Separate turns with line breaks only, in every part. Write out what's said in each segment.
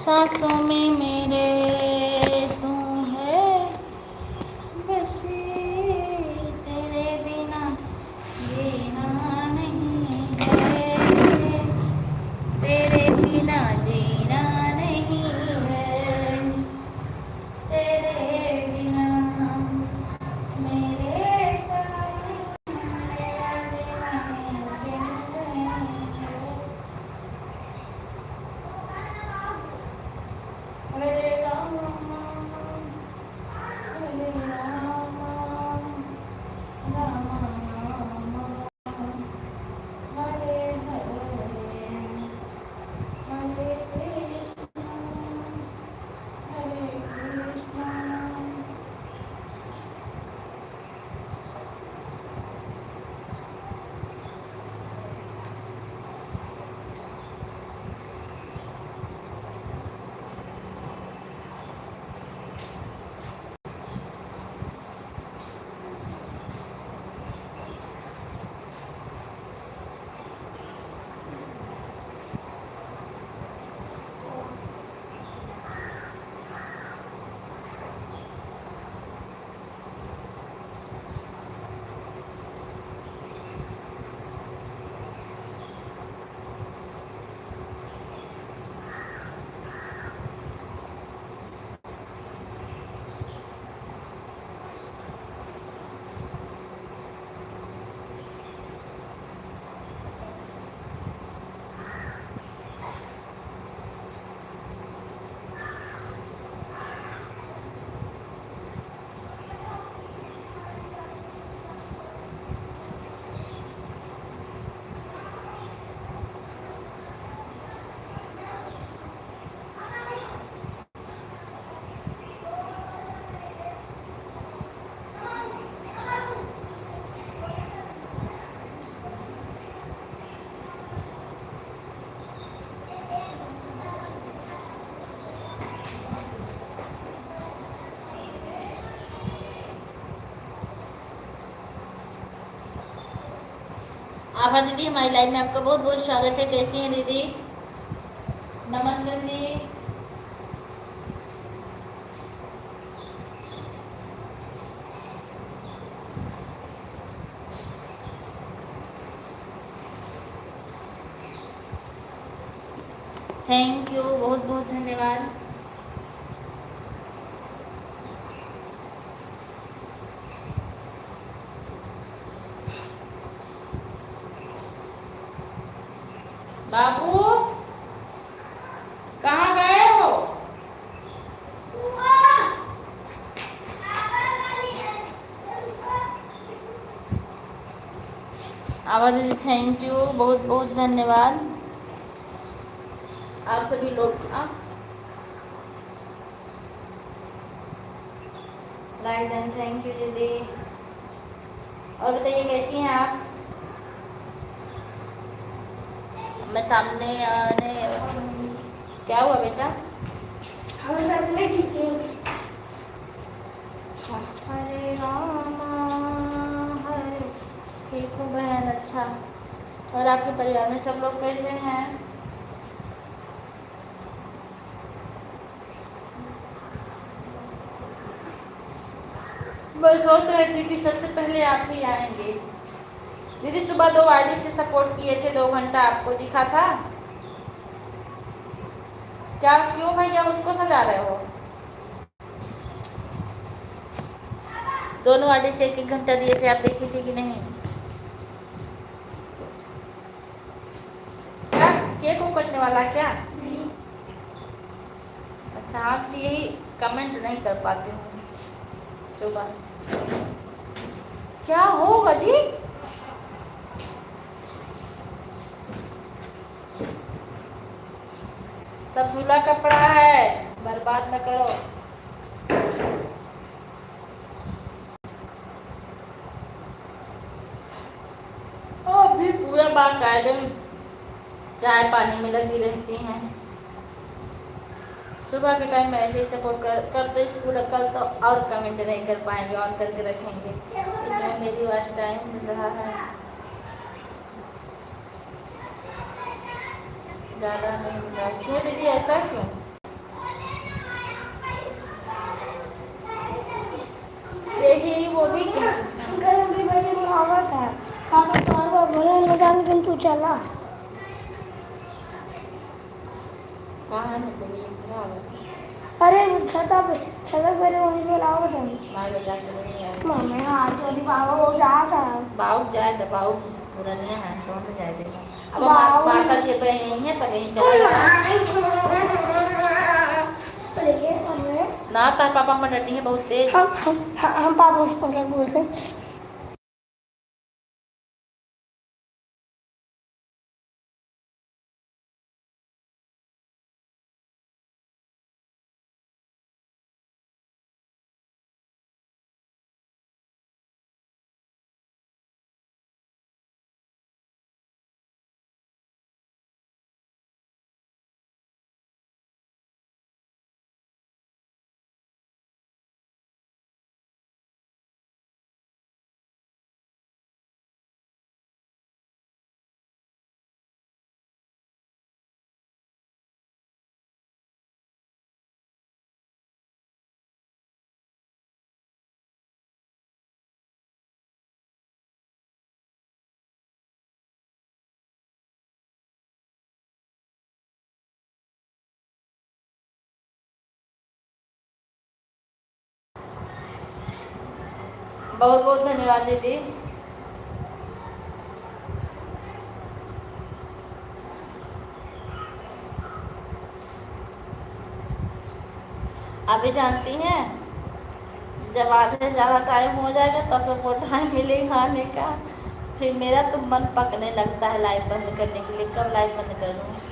सांसों में मेरे तू है बसी, तेरे बिना जीना नहीं है, तेरे बिना जीना नहीं है, तेरे बिना मेरे साथ मेरा जीना मुमकिन नहीं है। हरे राम हरे राम राम राम हरे हरे, हरे कृष्ण हरे कृष्ण। आभा दीदी, हमारी लाइव में आपका बहुत बहुत स्वागत है। कैसी हैं दीदी? नमस्ते दीदी। थैंक यू, बहुत बहुत धन्यवाद। बाबू कहाँ गए हो? आभा दीदी थैंक यू, बहुत बहुत धन्यवाद आप सभी लोग का। लाइक एंड थैंक यू दीदी। और बताइए कैसी हैं आप? मैं सामने आने, क्या हुआ बेटा? हरे राम हरे, ठीक हूँ बहन। अच्छा, और आपके परिवार में सब लोग कैसे हैं? मैं सोच रही थी कि सबसे पहले आप ही आएंगे। दीदी सुबह 2 आईडी से सपोर्ट किए थे, 2 घंटा आपको दिखा था क्या? क्यों भैया उसको सजा रहे हो? दोनों आईडी से 1-1 घंटा दिए थे, आप देखी थी कि नहीं? क्या केक को कटने वाला क्या? अच्छा, आप यही कमेंट नहीं कर पाती हूँ सुबह। क्या होगा जी? सब धुला कपड़ा है, बर्बाद न करो। अभी पूरा बाकायदे चाय पानी में लगी रहती हैं। सुबह के टाइम में ऐसे ही सपोर्ट करते स्कूल, कल तो और कमेंट नहीं कर पाएंगे, ऑन करके रखेंगे। इसमें मेरी वाच टाइम मिल रहा है, ज़्यादा नहीं मिल रहा। क्यों दीदी, ऐसा क्यों? घर में भाई मुहावत है काका तो बोला निकाल के तू चला कहाँ है तबीयत खराब है अरे छता पे वहीं पे लाओ तुम ना बेटा चलो नहीं यार मम्मी हाथ वाली बाबा वो जाता है बाबू जाए तो बाबू पूरा नहीं है तो हम जाए देगा अब माता जी पे यहीं है तब यहीं चला ना तार पापा में डटी है बहुत तेज हम पापा उसको क्या बोलते हैं बहुत बहुत धन्यवाद दीदी अभी जानती हैं जब आधे से ज़्यादा टाइम हो जाएगा तब सबको टाइम मिलेगा आने का फिर मेरा तो मन पकने लगता है लाइव बंद करने के लिए कब लाइव बंद कर दूँ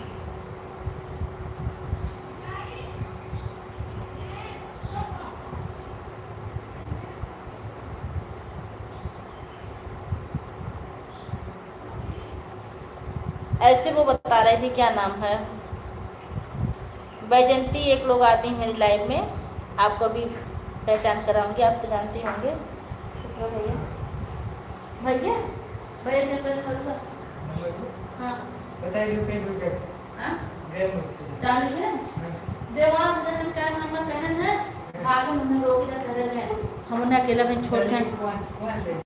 ऐसे वो बता रही थी क्या नाम है बैजंती एक लोग आती हैं मेरी लाइव में आपको भी पहचान कराऊंगी आप तो जानती होंगे दूसरा भैया भैया भैया ने तो करूँगा हाँ बताइए हाँ जानिए देवास जन का हम कहन है आगे हम लोग इधर कर रहे हैं हम उन्हें अकेला में छोड़ के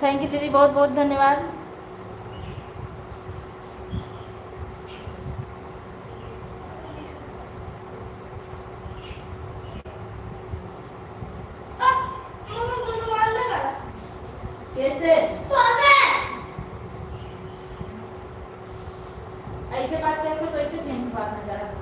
थैंक यू दीदी, बहुत बहुत धन्यवाद। कैसे ऐसे बात करके तो ऐसे फेंक बात में जरा।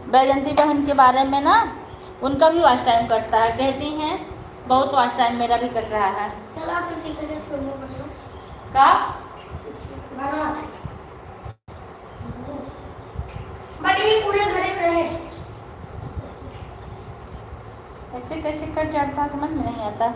बैजंती बहन के बारे में ना, उनका भी वॉच टाइम कटता है, कहती हैं बहुत वॉच टाइम मेरा भी कट रहा है। चलो आप इसी के लिए फोन कर लो का बना बड़ी पूरे घरे रहे। ऐसे कैसे कट जाता समझ में नहीं आता।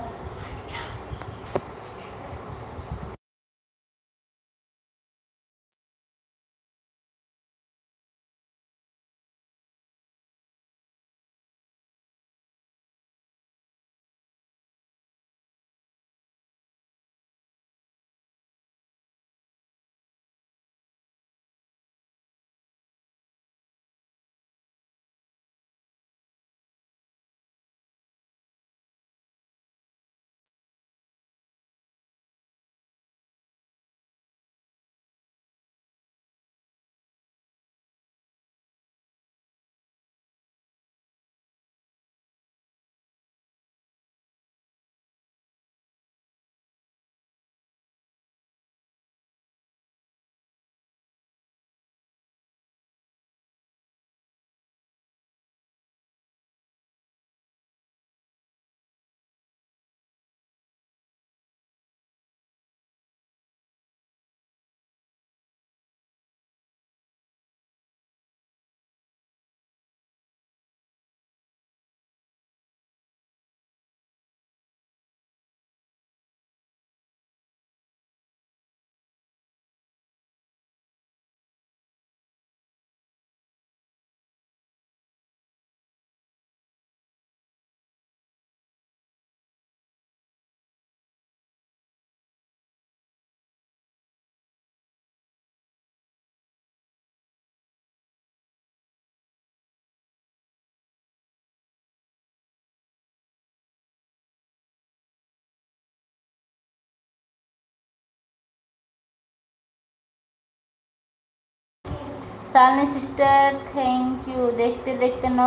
Shalini sister thank you. देखते देखते 9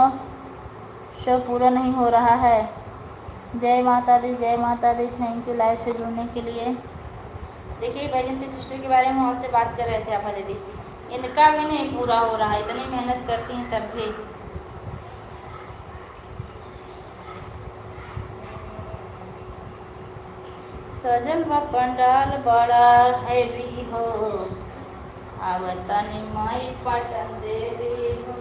शो पूरा नहीं हो रहा है। जय माता दी, जय माता दी। थैंक यू लाइव से जुड़ने के लिए। देखिए बैजंती सिस्टर के बारे में और से बात कर रहे थे आप दीदी, इनका भी नहीं पूरा हो रहा है, इतनी मेहनत करती हैं तब भी। सजल बा पंडाल बड़ा हैवी हो, आवतनी माई पाटन देवी हो।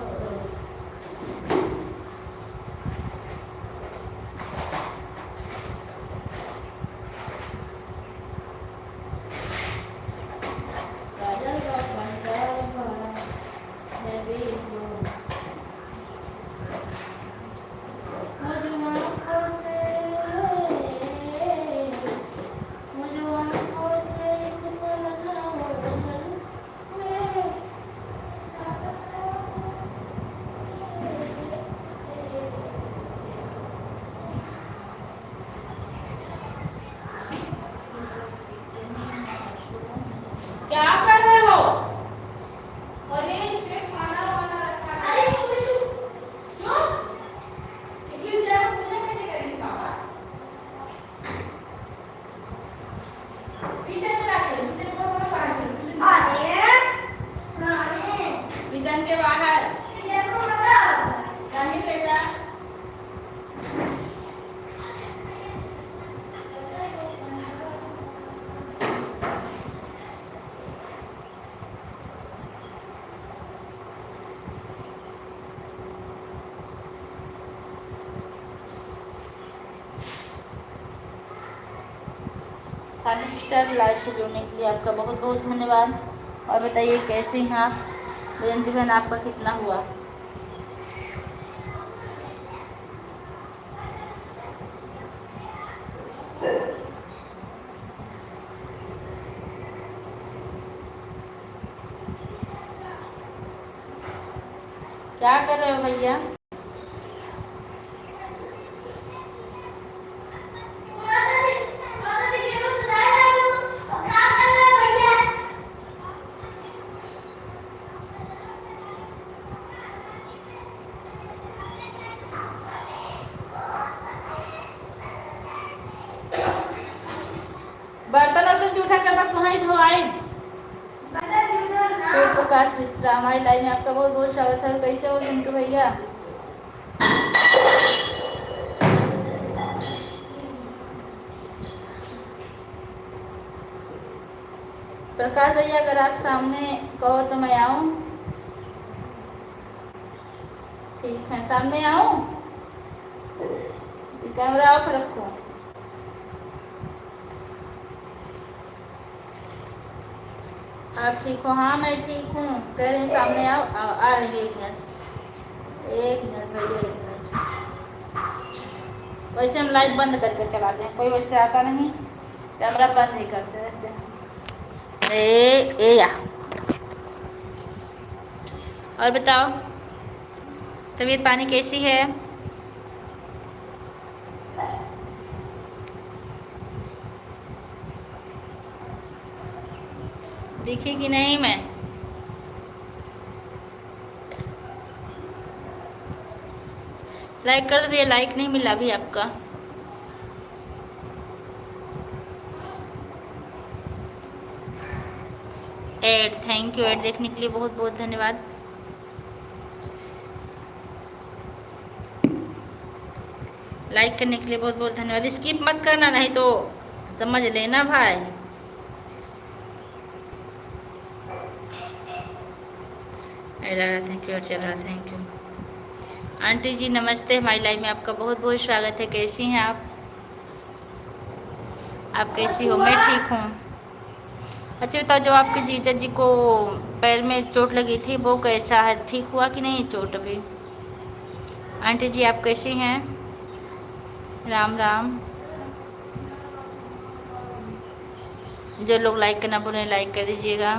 सजल बा पंडाल बड़ा हैवी हो। क्या कर रहे हो? और ये इस पे खाना वाना रखा है। अरे चुप क्यों जरा पूजा कैसे करेंगे पापा? किचन में रखे किचन को थोड़ा बाहर करो। किचन के बाहर नहीं बेटा। सानी सिस्टर लाइव से जुड़ने के लिए आपका बहुत बहुत धन्यवाद। और बताइए कैसी हैं आप? जयंती बहन आपका कितना हुआ? क्या कर रहे हो भैया? बर्तन वर्तन जूठा कर तुम्हारी धोआई। सूर्य प्रकाश मिश्रा हमारी लाइव में आपका बहुत बहुत स्वागत है। कैसे हो झुमके भैया? प्रकाश भैया अगर आप सामने कहो तो मैं आऊं? ठीक है, सामने आऊं? कैमरा ऑफ रखूं? आप ठीक हो? हाँ मैं ठीक हूँ। कह रही हूँ सामने आओ। आ रही है। 1 मिनट 1 मिनट भैया 1 मिनट। वैसे हम लाइट बंद करके चलाते हैं, कोई वैसे आता नहीं, कैमरा बंद नहीं करते रहते हैं। या और बताओ तबीयत पानी कैसी है? दिखी कि नहीं मैं? लाइक कर दो भैया, लाइक नहीं मिला अभी आपका। Add, thank you. ऐड देखने के लिए बहुत बहुत धन्यवाद। लाइक करने के लिए बहुत बहुत धन्यवाद। स्किप मत करना नहीं तो समझ लेना भाई। Thank you. चल रहा, थैंक यू। आंटी जी नमस्ते, हमारी लाइव में आपका बहुत बहुत स्वागत है। कैसी हैं आप? आप कैसी हो? मैं ठीक हूँ। अच्छा बताओ, जो आपके जीजा जी को पैर में चोट लगी थी वो कैसा है? ठीक हुआ कि नहीं चोट अभी? आंटी जी आप कैसी हैं? राम राम। जो लोग लाइक करना भूलें लाइक कर दीजिएगा।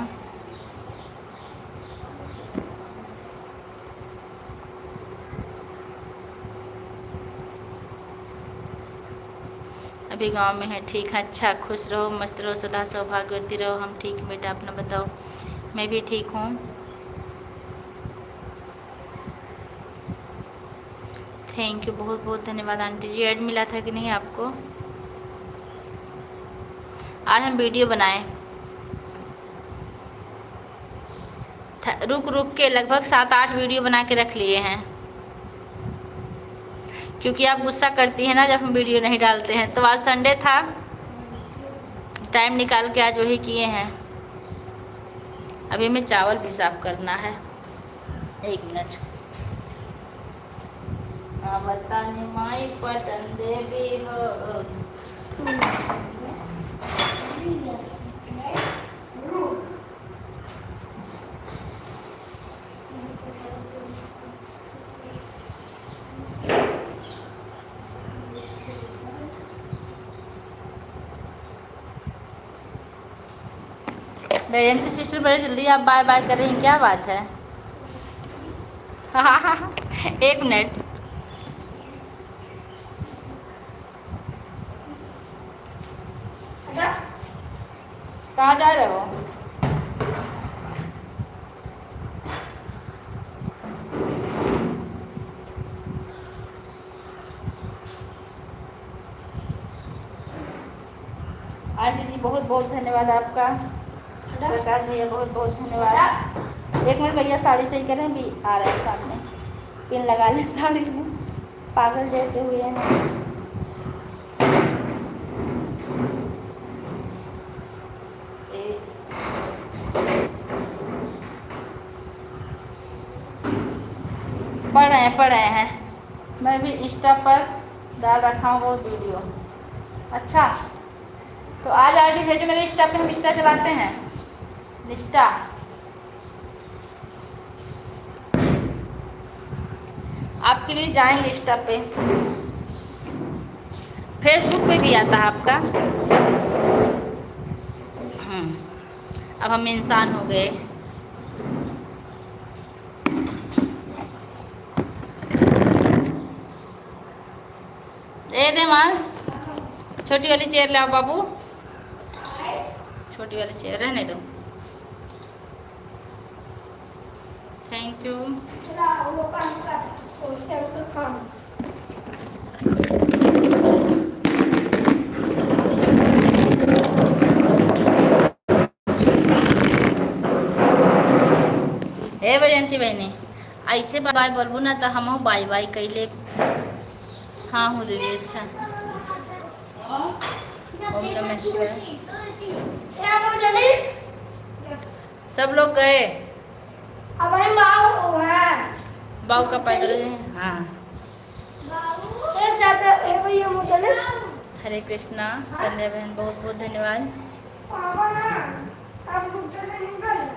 अभी गांव में है। ठीक है, अच्छा खुश रहो मस्त रहो सदा सौभाग्यवती रहो। हम ठीक बेटा, अपना बताओ? मैं भी ठीक हूँ। थैंक यू, बहुत बहुत धन्यवाद आंटी जी। ऐड मिला था कि नहीं आपको? आज हम वीडियो बनाए रुक रुक के लगभग 7-8 वीडियो बना के रख लिए हैं, क्योंकि आप गुस्सा करती हैं ना जब हम वीडियो नहीं डालते हैं। तो आज संडे था, टाइम निकाल के आज वही किए हैं। अभी हमें चावल भी साफ करना है। 1 मिनट। बताने माई पटन देवी हो। जयंती सिस्टर बड़े जल्दी आप बाय बाय कर रही हैं, क्या बात है? हाँ 1 मिनट। कहाँ जा रहे हो? बहुत बहुत धन्यवाद आपका। प्रकाश भैया बहुत बहुत धन्यवाद। एक मिनट भैया साड़ी सही करें, भी आ रहा है सामने, पिन लगा ले साड़ी में, पागल जैसे हुए हैं। पढ़ रहे हैं। मैं भी इंस्टा पर डाल रखा हूँ वो वीडियो। अच्छा, तो आज आईडी भेजो मेरे इंस्टा पे, हम इंस्टा चलाते हैं। इंस्टा आपके लिए जाएंगे इंस्टा पे, फेसबुक पे भी आता है आपका। अब हम इंसान हो गए। ए देवांश, छोटी वाली चेयर ले आओ बाबू, छोटी वाली चेयर रहने दो। Thank you. ए बजंती बहनी, ऐसे बाय बोलबू ना तो हम बाय बाय कैले। हाँ हूँ दीदी। अच्छा, ओम नमः शिवाय। सब लोग गए, बाऊ का पैदल। हाँ, हरे कृष्णा। संध्या बहन बहुत बहुत धन्यवाद।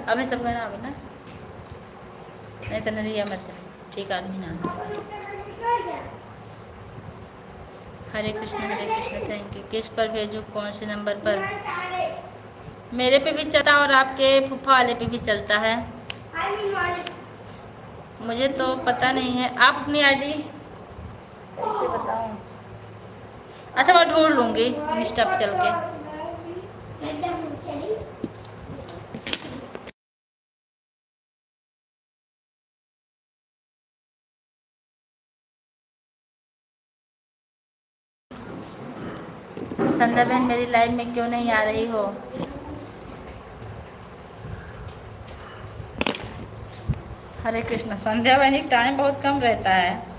अभी सब गए ना, अभी ना, नहीं तो नहीं मत, ठीक आदमी ना। हरे कृष्ण थैंक यू। किस पर भेजूँ, कौन से नंबर पर? मेरे पे भी चलता है और आपके फूफा वाले पे भी चलता है, मुझे तो पता नहीं है। आप अपनी आईडी कैसे बताऊं? अच्छा, मैं ढूंढ लूँगी इंस्टा पे चल के। संध्या बहन मेरी लाइव में क्यों नहीं आ रही हो? हरे कृष्ण। संध्या बहन की टाइम बहुत कम रहता है।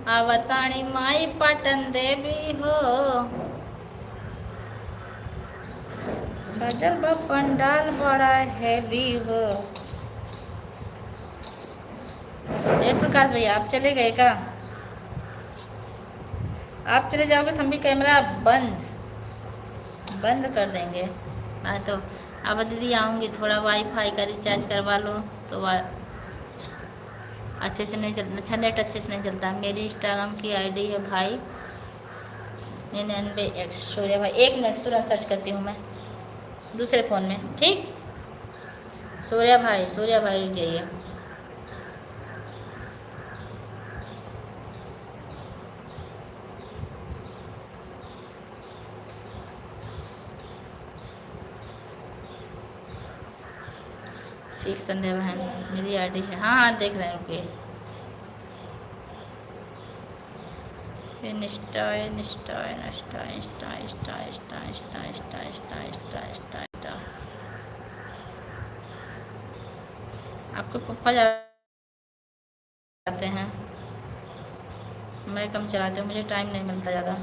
अवताणी माई पाटन देवी हो, सजल पंडाल बड़ा हैवी हो। ए प्रकाश भैया, आप चले गए का? आप चले जाओगे तो हम भी कैमरा बंद कर देंगे। हाँ, तो अब दीदी आऊँगी, थोड़ा वाईफाई का रिचार्ज करवा लो तो अच्छे से नहीं चल, अच्छा नेट अच्छे से नहीं चलता। मेरी इंस्टाग्राम की आईडी है भाई 99x सूर्या भाई। एक मिनट, तुरंत सर्च करती हूँ मैं दूसरे फ़ोन में, ठीक? सूर्या भाई रुक जाइए। ठीक, संध्या बहन मेरी आईडी है। हाँ देख रहे हैं, रुकिए। इंस्टा। आपको पप्पा जाते हैं, मैं कम चलाती हूँ, मुझे टाइम नहीं मिलता ज़्यादा।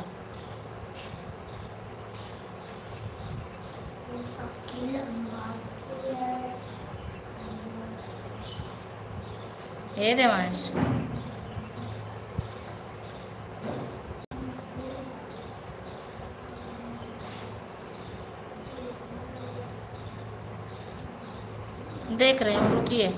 ये देवांश, देख रहे हो, रुकिए।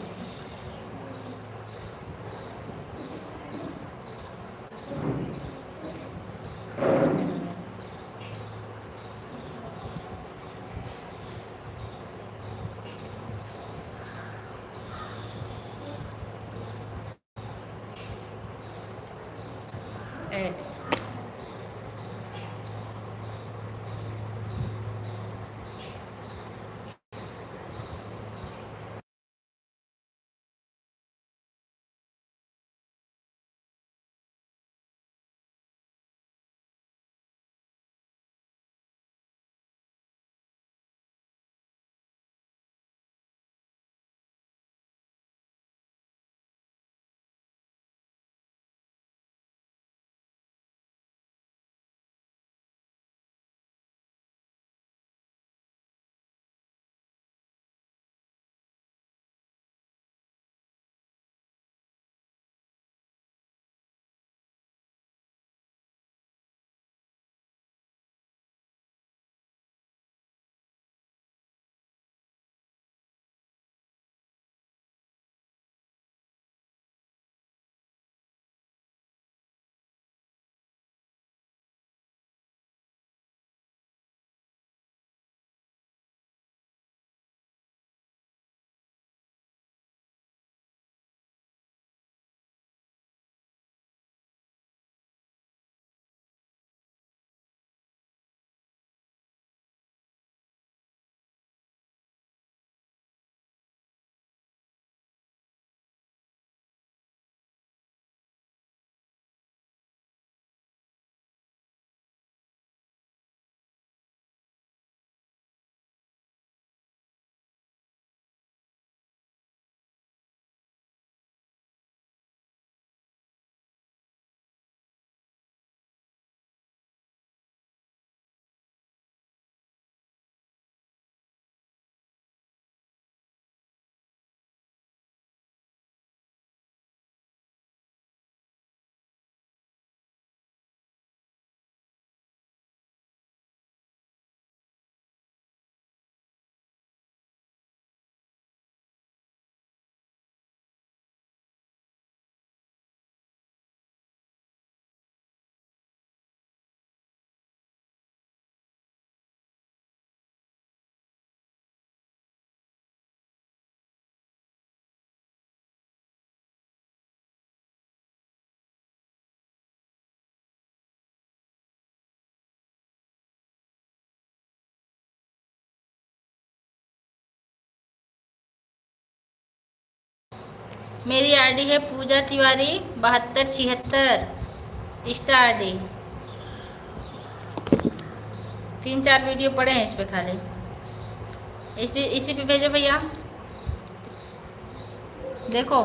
मेरी आईडी है पूजा तिवारी 7276 इंस्टा आईडी। 3-4 वीडियो पड़े हैं इस पे खाली। इसी पे भेजो भैया, देखो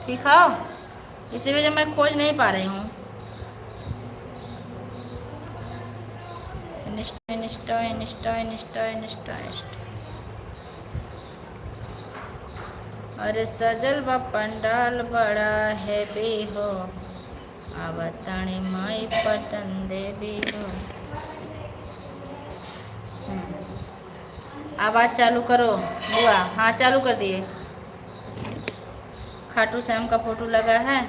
ठीक है। इसी वजह मैं खोज नहीं पा रही हूँ। Insta Insta Insta Insta Insta Insta. अरे सजल बा पंडाल बड़ा है बे हो, आवताणी माई पटन देवी हो। आवाज़ चालू करो बुआ। हाँ चालू कर दिए। खाटू श्याम का फोटो लगा है।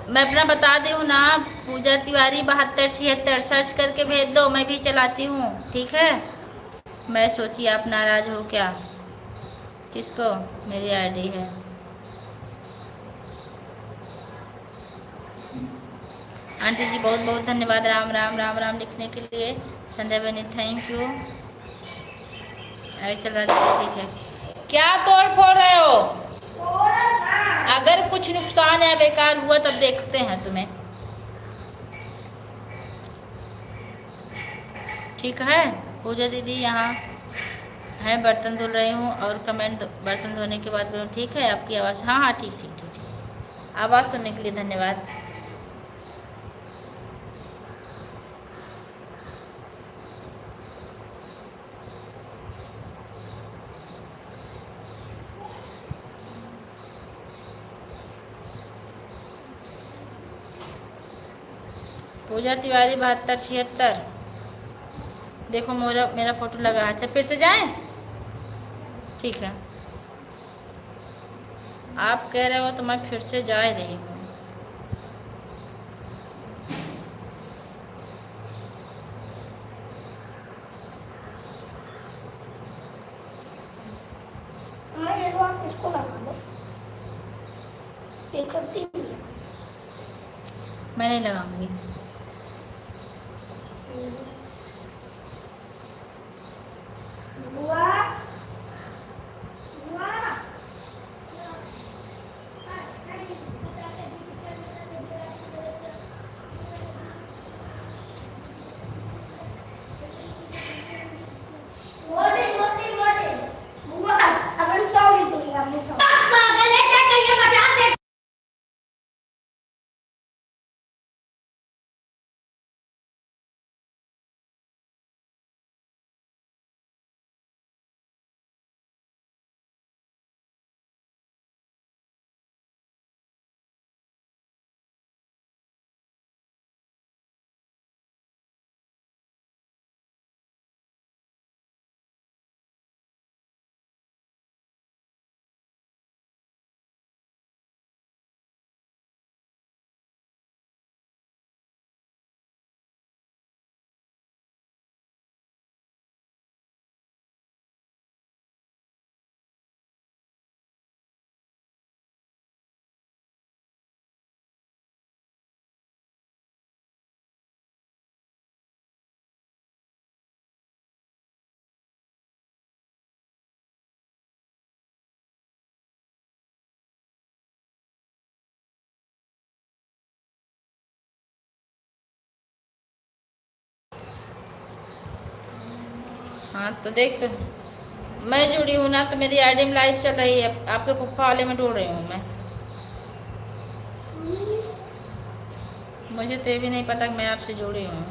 मैं अपना बता दी हूँ ना, पूजा तिवारी 7276 सर्च करके भेज दो, मैं भी चलाती हूँ ठीक है। मैं सोची आप नाराज हो क्या? किसको? मेरी आईडी है। आंटी जी बहुत बहुत धन्यवाद राम राम राम राम लिखने के लिए। संध्या बनी थैंक यू। अरे चल रहा है ठीक है। क्या तोड़ फोड़ रहे हो? अगर कुछ नुकसान या बेकार हुआ तब देखते हैं तुम्हें, ठीक है। पूजा दीदी यहाँ है, बर्तन धुल रही हूँ और कमेंट बर्तन धोने के बाद करूँ ठीक है। आपकी आवाज़ हाँ हाँ ठीक ठीक ठीक ठीक। आवाज़ सुनने के लिए धन्यवाद। पूजा तिवारी 7276 देखो मेरा फोटो लगा है। अच्छा फिर से जाएं? ठीक है, आप कह रहे हो तो मैं फिर से जा रही हूँ।
इसको लगा दो, ये करती हूँ।
मैं नहीं लगाऊंगी। हाँ तो देख, मैं जुड़ी हूँ ना तो मेरी आईडी में लाइव चल रही है। आपके पुप्पा वाले में ढूंढ रही हूँ मैं। मुझे तो ये भी नहीं पता कि मैं आपसे जुड़ी हूँ।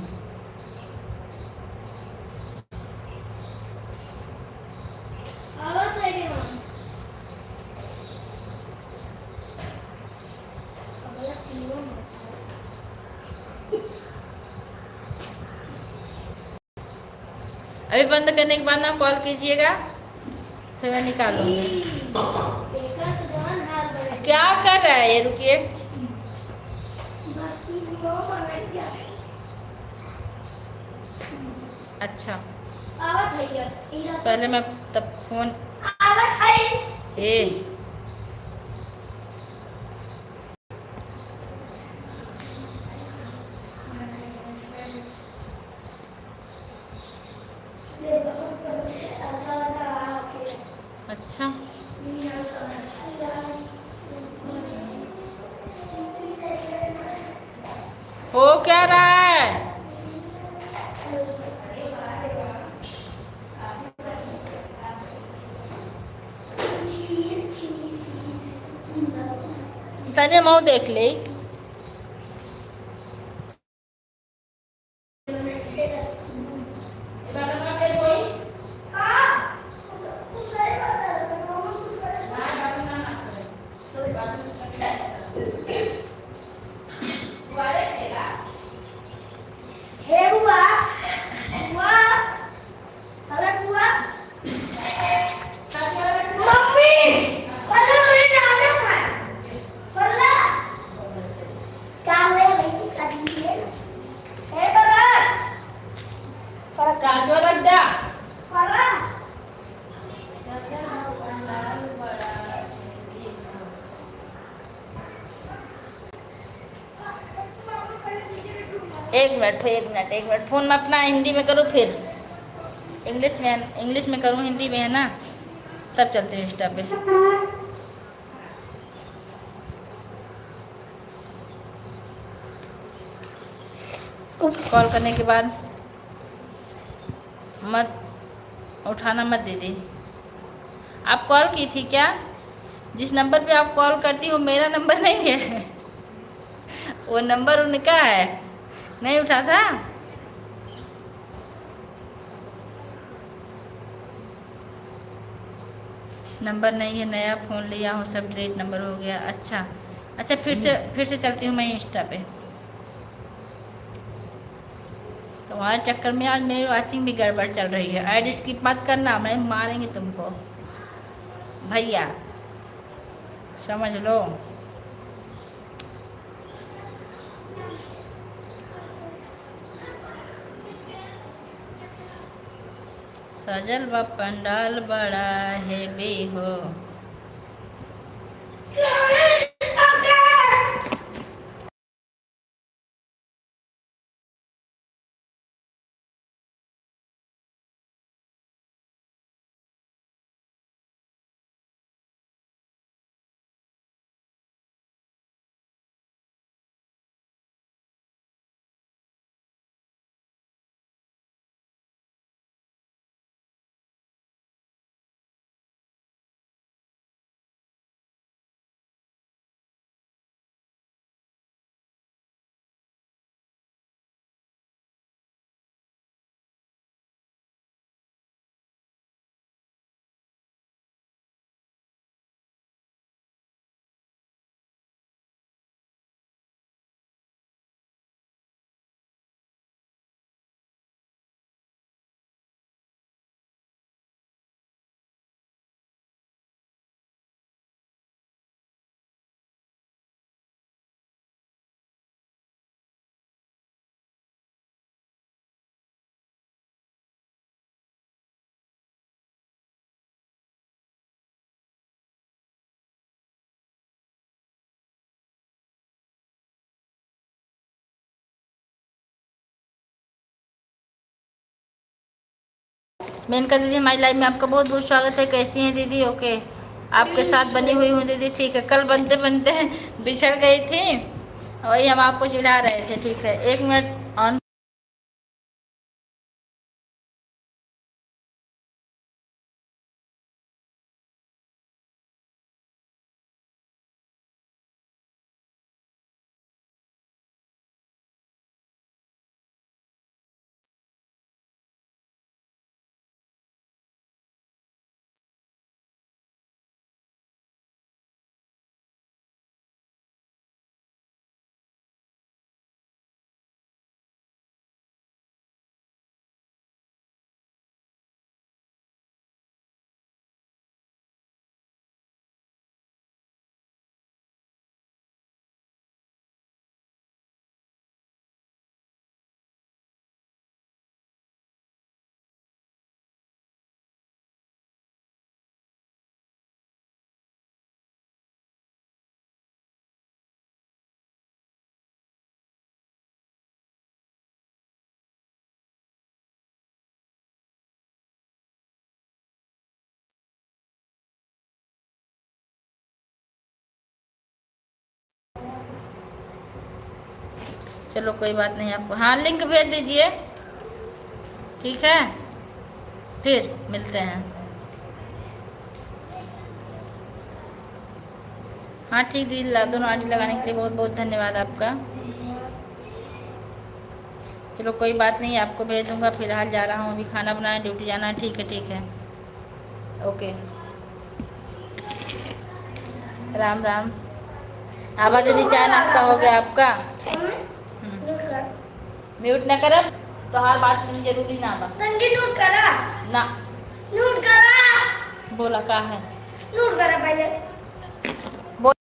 अभी बंद करने के बाद ना कॉल कीजिएगा, फिर मैं निकालूंगी। क्या कर रहा है ये? रुकिए। अच्छा पहले मैं तब फोन ए अच्छा हो क्या रहा है? तने मुँह देख ले। काजू लग जा। एक मिनट फोन में अपना हिंदी में करूँ फिर इंग्लिश में करूँ, हिंदी में है ना, तब चलते हैं इंस्टा पे। कॉल करने के बाद मत उठाना मत दीदी। आप कॉल की थी क्या? जिस नंबर पे आप कॉल करती हो मेरा नंबर नहीं है वो नंबर उनका है, नहीं उठा था। नंबर नहीं है, नया फ़ोन लिया हूँ, सब डिलीट नंबर हो गया। अच्छा अच्छा, फिर से चलती हूँ मैं इंस्टा पे। तुम्हारे चक्कर में आज मेरी वॉचिंग भी गड़बड़ चल रही है। ऐड स्किप मत करना, मैं मारेंगे तुमको भैया, समझ लो। सजल बा पंडाल बड़ा हेवी हो। मेनका दीदी, हमारी लाइफ में आपका बहुत बहुत स्वागत है। कैसी हैं दीदी? ओके, आपके साथ बनी हुई हूँ दीदी। ठीक है, कल बनते बनते बिछड़ गई थी, वही हम आपको चिढ़ा रहे थे। ठीक है, 1 मिनट ऑन चलो कोई बात नहीं, आपको हाँ लिंक भेज दीजिए, ठीक है, फिर मिलते हैं। हाँ ठीक दीदी, दोनों आईडी लगाने के लिए बहुत बहुत धन्यवाद आपका। चलो कोई बात नहीं, आपको भेज दूँगा। फिलहाल जा रहा हूँ, अभी खाना बनाने, ड्यूटी जाना है। ठीक है, ठीक है, ओके, राम राम। आबा दीदी, चाय नाश्ता हो गया आपका? म्यूट न करब तो हर बात में जरूरी ना बा
नोट करा
ना।
नोट करा
बोला का है,
नोट करा पहले।
बोल।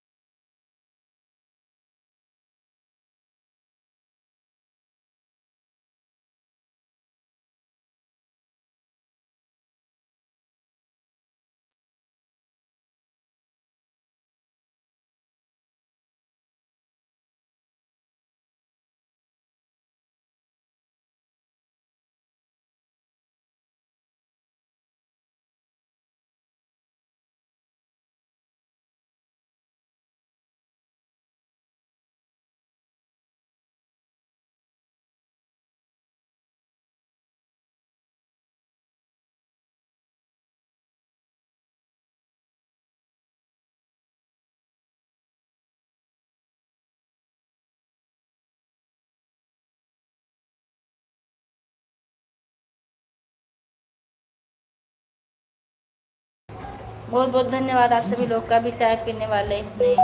बहुत बहुत धन्यवाद आप सभी लोग का भी, चाय पीने वाले नहीं।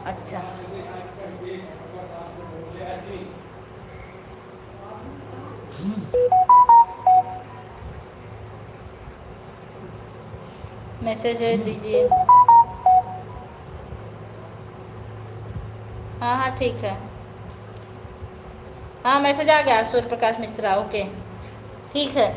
अच्छा, मैसेज भेज दीजिए। हाँ हाँ ठीक है, हाँ मैसेज आ गया, सूर्य प्रकाश मिश्रा, ओके ठीक है।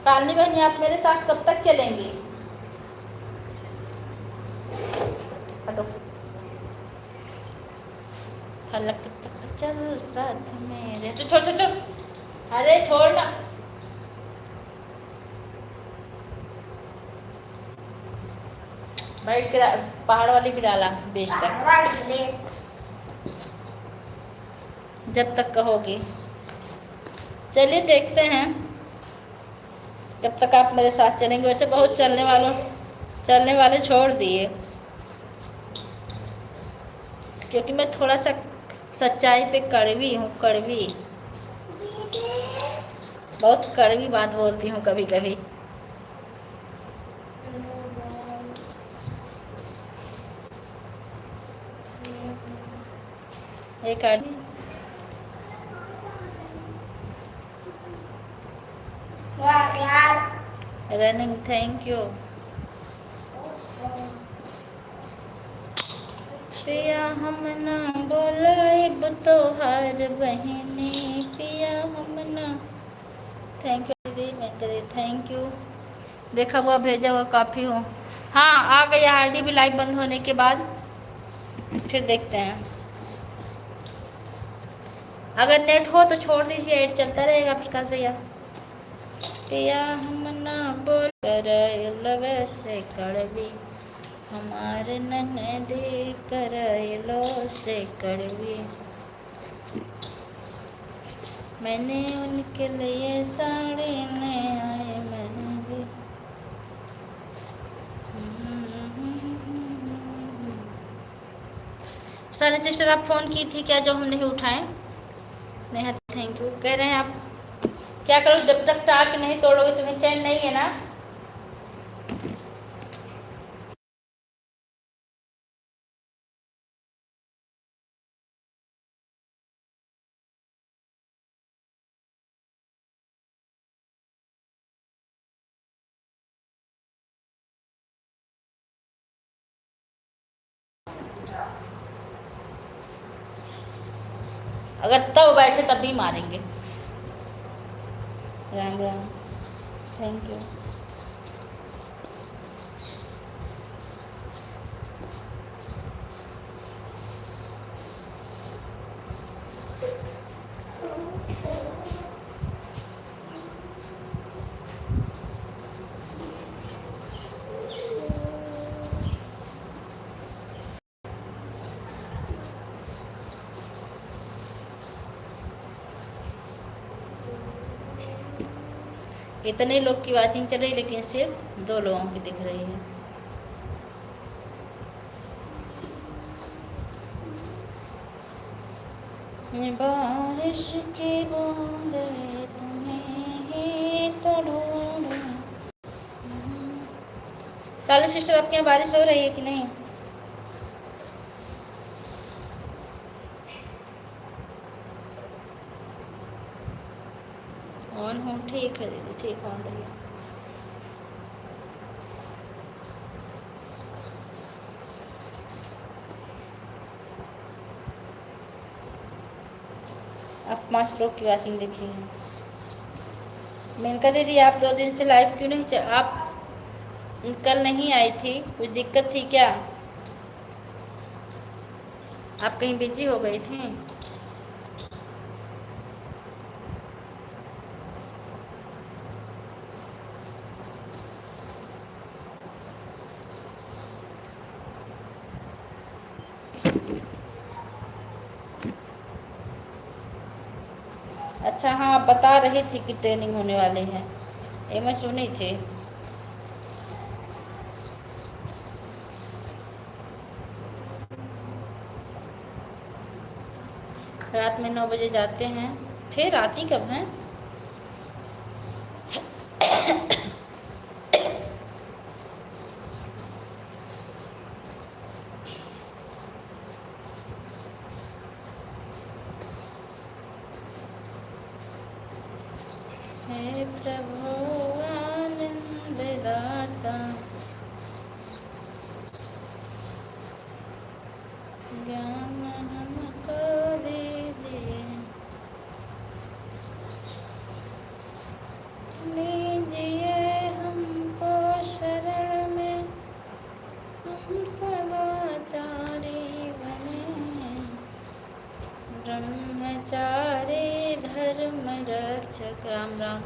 शालिनी बहनी, आप मेरे साथ कब तक चलेंगी? हटो, फलक तक चल साथ मेरे, छोड़ छोड़ छोड़, अरे छोड़ ना। बैठ के पहाड़ वाली भी डाला बीच तक, जब तक कहोगी। चलिए देखते हैं कब तक आप मेरे साथ चलेंगे। वैसे बहुत चलने वाले छोड़ दिए, क्योंकि मैं थोड़ा सा सच्चाई पे कड़वी हूँ, कड़वी, बहुत कड़वी बात बोलती हूँ कभी कभी। एक रनिंग, थैंक यू। पिया हम ना बोलाइब तो हर बहनी, पिया हम ना। थैंक यू दीदी, मैं करे थैंक यू। देखा हुआ भेजा हुआ काफ़ी हो। हाँ आ गई आरडी भी लाइव बंद होने के बाद, फिर देखते हैं। अगर नेट हो तो छोड़ दीजिए, एड चलता रहेगा प्रकाश भैया। पिया हम ना बोल कर से कड़वी, हमारे ननदी करैलो से कड़वी, मैंने उनके लिए साड़ी में आए महंगी। सारी सिस्टर आप फ़ोन की थी क्या जो हम नहीं उठाएं? नहीं, थैंक यू। कह रहे हैं आप क्या करो, जब तक टार्च नहीं तोड़ोगे तुम्हें चैन नहीं है ना। अगर तब बैठे तब भी मारेंगे। राम राम। Thank you. इतने लोग की वाचिंग चल रही लेकिन सिर्फ 2 लोगों की दिख रही है। बारिश की बूंदे तुम्हें ही तो ढूंढूं। साले सिस्टर आपके यहाँ बारिश हो रही है कि नहीं? ऑन हूँ, ठीक है दीदी, ठीक ऑन रही है। अब 5 लोग की वाचिंग देखी है। मेनका दीदी आप 2 दिन से लाइव क्यों नहीं आप कल नहीं आई थी, कुछ दिक्कत थी क्या? आप कहीं बिजी हो गई थी? अच्छा हाँ, आप बता रही थी कि ट्रेनिंग होने वाले हैं, ये मैं सुनी थी। रात में 9 बजे जाते हैं, फिर आती कब हैं? हे प्रभु आनंद दाता, ज्ञान हमको दीजिए, लीजिए हमको शरण में, हम सदाचारी बने, ब्रह्मचारी धर्म रक्षक। राम राम।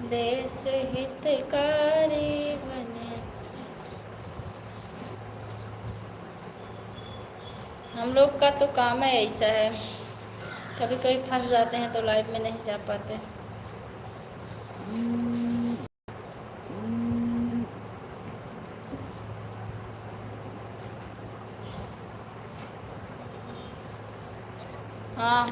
देश हितकारी बने। हम लोग का तो काम है ऐसा है, कभी कभी फंस जाते हैं तो लाइव में नहीं जा पाते। हाँ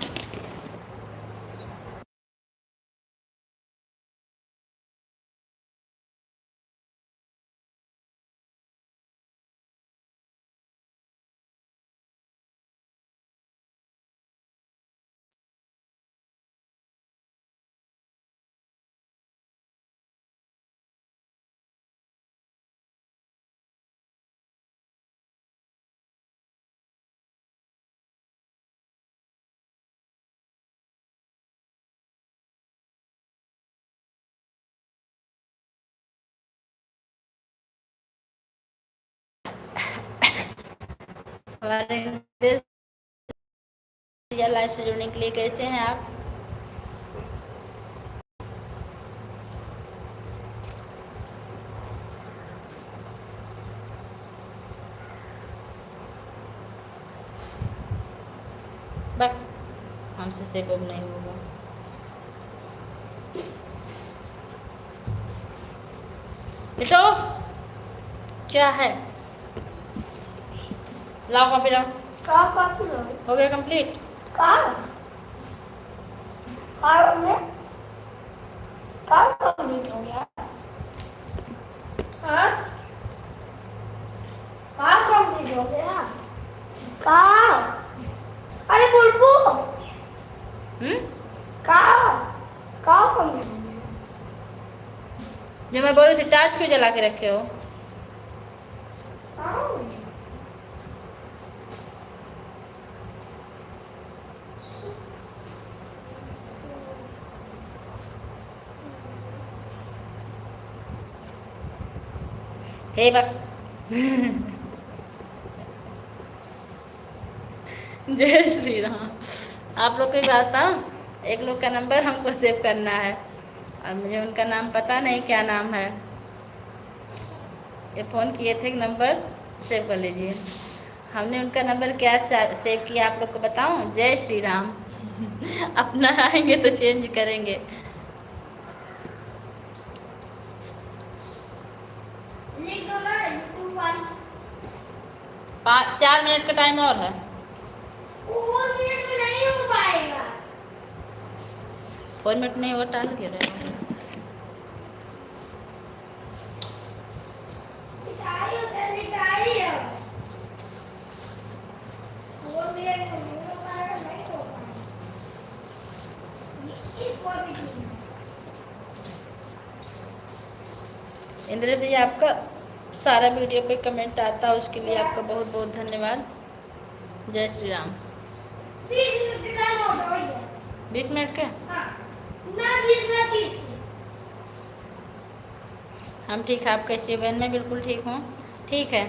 हमारे देश लाइव से जुड़ने के लिए कैसे हैं आप? बस हमसे सेव अब नहीं होगा। बेटो क्या है? लाओ कॉपी लाओ।
का कॉपी लो?
हो गया कंप्लीट?
का में का कंप्लीट हो गया? हाँ, का कंप्लीट हो गया? का अरे बुलबु का का कंप्लीट हो गया?
जो मैं बोल रही थी टास्क क्यों जला के रखे हो? हे बक जय श्री राम। आप लोग को बताता हूँ, एक लोग का नंबर हमको सेव करना है और मुझे उनका नाम पता नहीं क्या नाम है। ये फ़ोन किए थे, नंबर सेव कर लीजिए। हमने उनका नंबर क्या सेव किया आप लोग को बताऊँ? जय श्री राम। अपना आएंगे तो चेंज करेंगे।
लिख दो ना, 2 1।
4 मिनट का टाइम और है।
4 मिनट में नहीं हो पाएगा।
4 मिनट नहीं, और टाल क्यों रहे हो?
लिखाई होता लिखाई है। 4 मिनट में नहीं हो पाएगा, नहीं हो पाएगा। ये एक और भी चीज़ है।
इंद्र भैया, आपका सारा वीडियो पे कमेंट आता है, उसके लिए आपका बहुत बहुत धन्यवाद। जय श्री राम।
20 मिनट का टाइम होगा भैया।
20 मिनट के
हाँ, ना 20 ना 30।
हम ठीक है। आप कैसी है बहन? मैं बिल्कुल ठीक हूँ। ठीक है।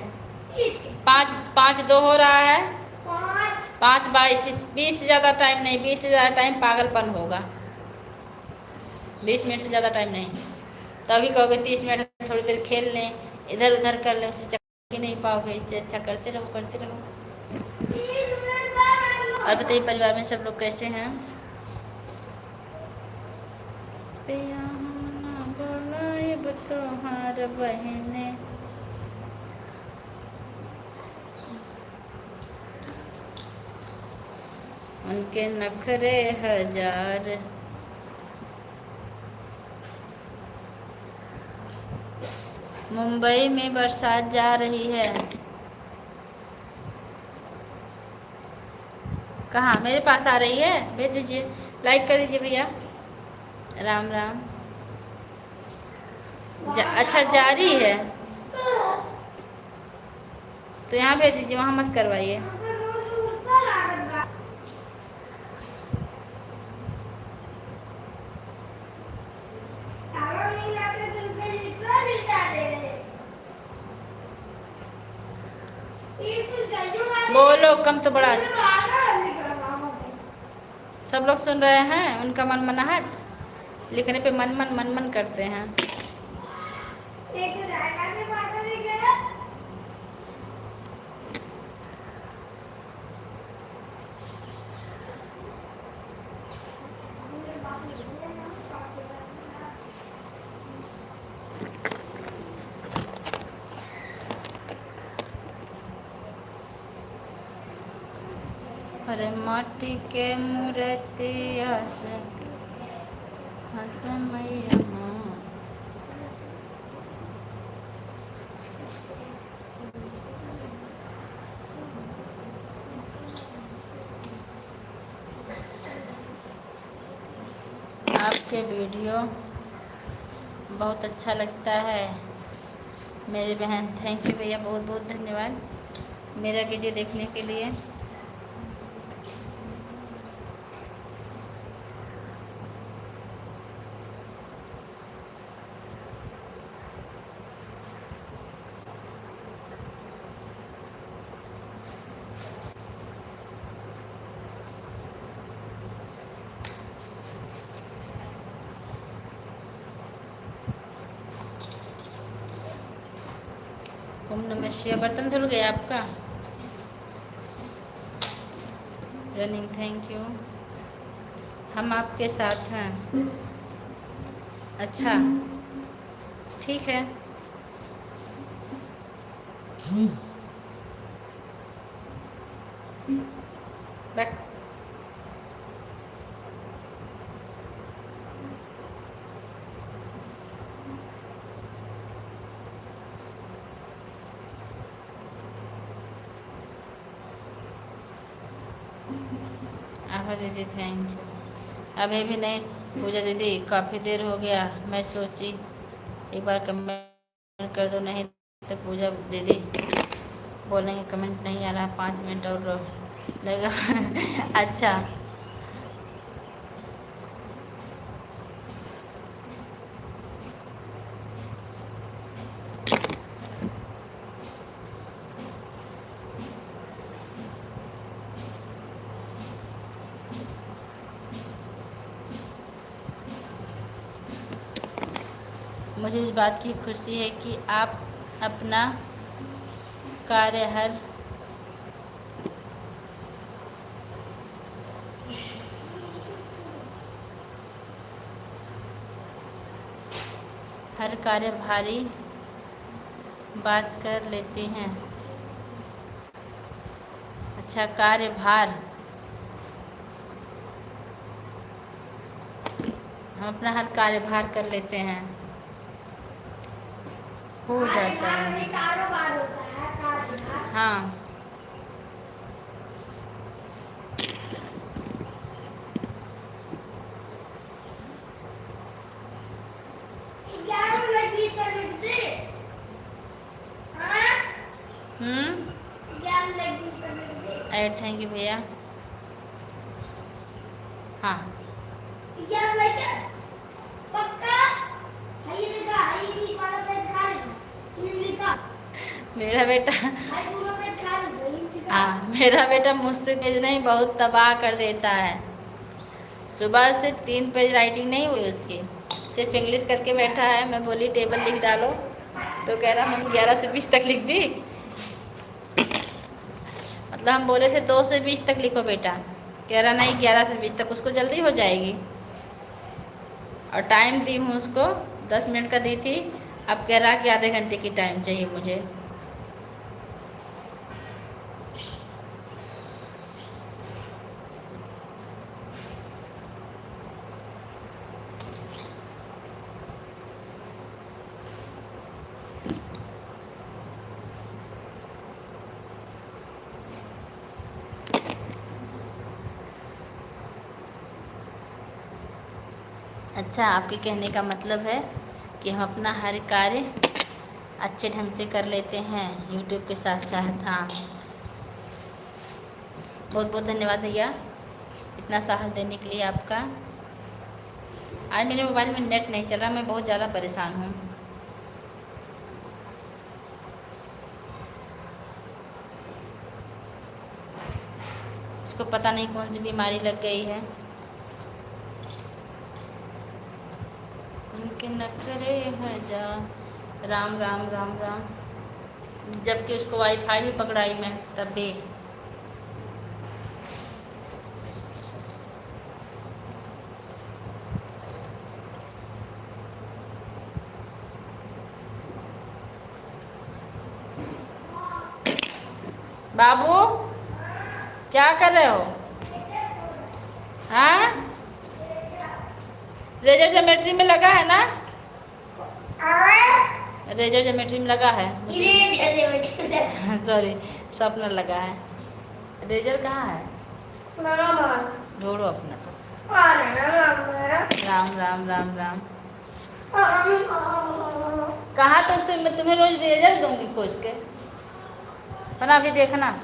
30।
5-5-2 हो रहा है।
5।
5-22, 20 से ज़्यादा टाइम नहीं। 20 से ज़्यादा टाइम पागलपन होगा। 20 मिनट से ज़्यादा टाइम नहीं। तभी कहोगे 30 मिनट थोड़ी देर खेल लें, इधर उधर कर लें, उससे चक्कर ही नहीं पाओगे। इससे अच्छा करते रहो करते रहो।
30 मिनट का टाइम
और बताइए, परिवार में सब लोग कैसे हैं? तोहार बहने उनके नखरे हजार। मुंबई में बरसात जा रही है। कहाँ? मेरे पास आ रही है? भेज दीजिए, लाइक कर दीजिए भैया। राम राम। अच्छा, जारी है तो यहाँ भेज दीजिए, वहाँ मत करवाइए। बोलो कम तो बड़ा। सब लोग सुन रहे हैं, उनका मन मनाहट लिखने पे मन मन मन मन करते हैं। अरे माटी के मूर्तिया से हंस मैया माँ। आपके वीडियो बहुत अच्छा लगता है मेरी बहन। थैंक यू भैया, बहुत बहुत धन्यवाद मेरा वीडियो देखने के लिए। ओम नमः शिवाय। बर्तन धुल गया आपका? Running, thank you. हम आपके साथ हैं। अच्छा, ठीक है। बैक। आभा दीदी, थैंक यू। अभी भी नहीं पूजा दीदी, काफ़ी देर हो गया। मैं सोची एक बार कमेंट कर दो, नहीं तो पूजा दीदी बोलेंगे कमेंट नहीं आ रहा, 5 मिनट और लगेगा। अच्छा, मुझे इस बात की खुशी है कि आप अपना कार्य हर कार्य भारी बात कर लेते हैं। अच्छा, कार्यभार, हम अपना हर कार्यभार कर लेते हैं, हो जाता है।
कारोबार होता है, कारोबार।
हाँ,
11 लगी तो लिख दे। हाँ? 11 लगी तो लिख दे।
थैंक यू भैया। हाँ,
11 लगी पक्का। हाई लिखा, हाई भी वाला पेज खा ले। लिखा
मेरा बेटा,
हाई पूरा पेज खा ले, लिखा।
हाँ मेरा बेटा मुझसे तेज नहीं, बहुत तबाह कर देता है। सुबह से 3 पेज राइटिंग नहीं हुई उसकी, सिर्फ इंग्लिश करके बैठा है। मैं बोली टेबल लिख डालो, तो कह रहा मम्मी 11 से 20 तक लिख दी। मतलब हम बोले थे 2 से 20 तक लिखो बेटा, कह रहा नहीं 11 से 20 तक, उसको जल्दी हो जाएगी। और टाइम दी हूँ उसको, 10 मिनट का दी थी, अब कह रहा कि आधे घंटे की टाइम चाहिए मुझे। अच्छा, आपके कहने का मतलब है कि हम अपना हर कार्य अच्छे ढंग से कर लेते हैं यूट्यूब के साथ साथ। हाँ, बहुत बहुत धन्यवाद भैया इतना साहस देने के लिए आपका। आज मेरे मोबाइल में नेट नहीं चल रहा, मैं बहुत ज़्यादा परेशान हूँ। इसको पता नहीं कौन सी बीमारी लग गई है। उनके नखरे हैं जा, राम राम राम राम। जबकि उसको वाईफाई भी पकड़ाई मैं तब भी। बाबू क्या कर रहे हो? हाँ, रेजर ज्योमेट्री में लगा है ना? रेजर ज्योमेट्री में लगा है। सॉरी, शॉर्पनर लगा है। रेजर कहाँ है? ढूंढो अपना तो। राम राम राम राम। कहा तुमसे मैं तुम्हें रोज रेजर दूंगी खोज के, पर अभी देखना।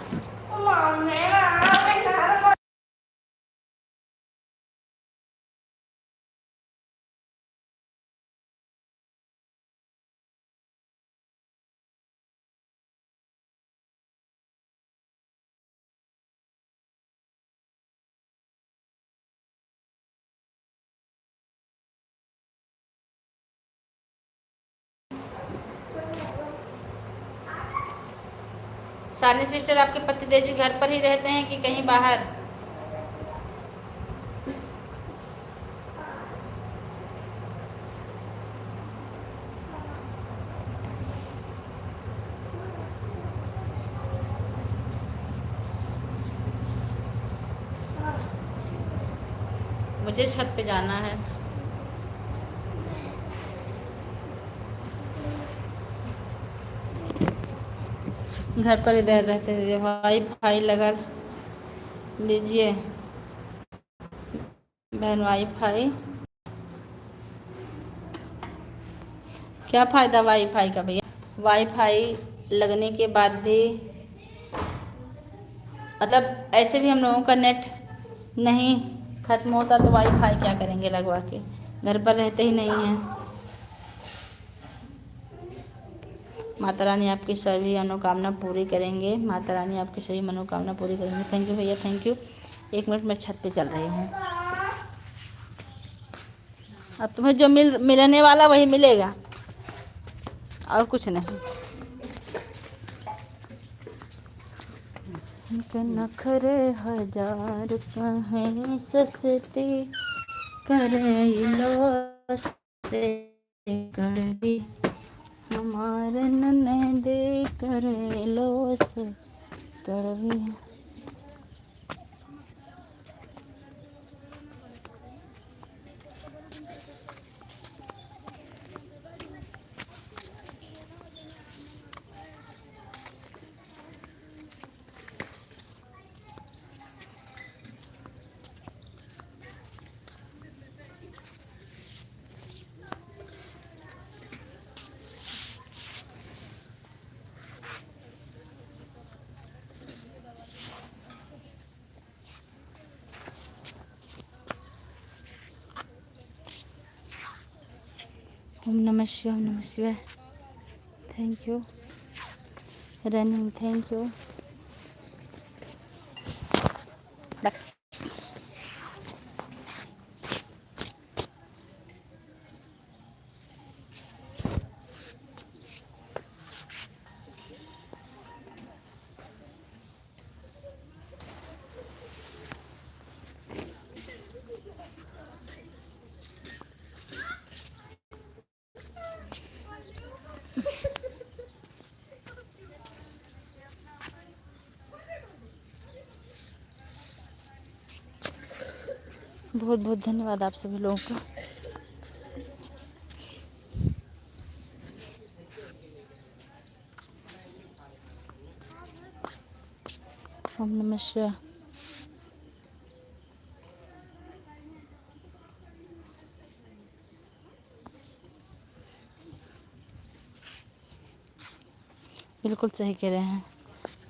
सानी सिस्टर, आपके पतिदेव जी घर पर ही रहते हैं कि कहीं बाहर? मुझे छत पे जाना है। घर पर इधर रहते थे, वाईफाई लगा लीजिए बहन। वाईफाई क्या फ़ायदा वाईफाई का भैया? वाईफाई लगने के बाद भी मतलब ऐसे भी हम लोगों का नेट नहीं ख़त्म होता, तो वाईफाई क्या करेंगे लगवा के? घर पर रहते ही नहीं हैं। माता रानी आपकी सभी मनोकामना पूरी करेंगे। माता रानी आपकी सभी मनोकामना पूरी करेंगे। थैंक यू भैया, थैंक यू। 1 मिनट मैं छत पे चल रही हूँ। अब तुम्हें जो मिलने वाला वही मिलेगा। और कुछ नहीं। नखरे हजार कहीं सस्ते करैलो से कड़वी हमार ननदे करैलो से कड़वी। ओम नमः शिवाय, ओम नमः शिवाय। Thank you running, thank you. बहुत बहुत धन्यवाद आप सभी लोगों का। ओम नमः शिवाय। बिल्कुल सही कह रहे हैं।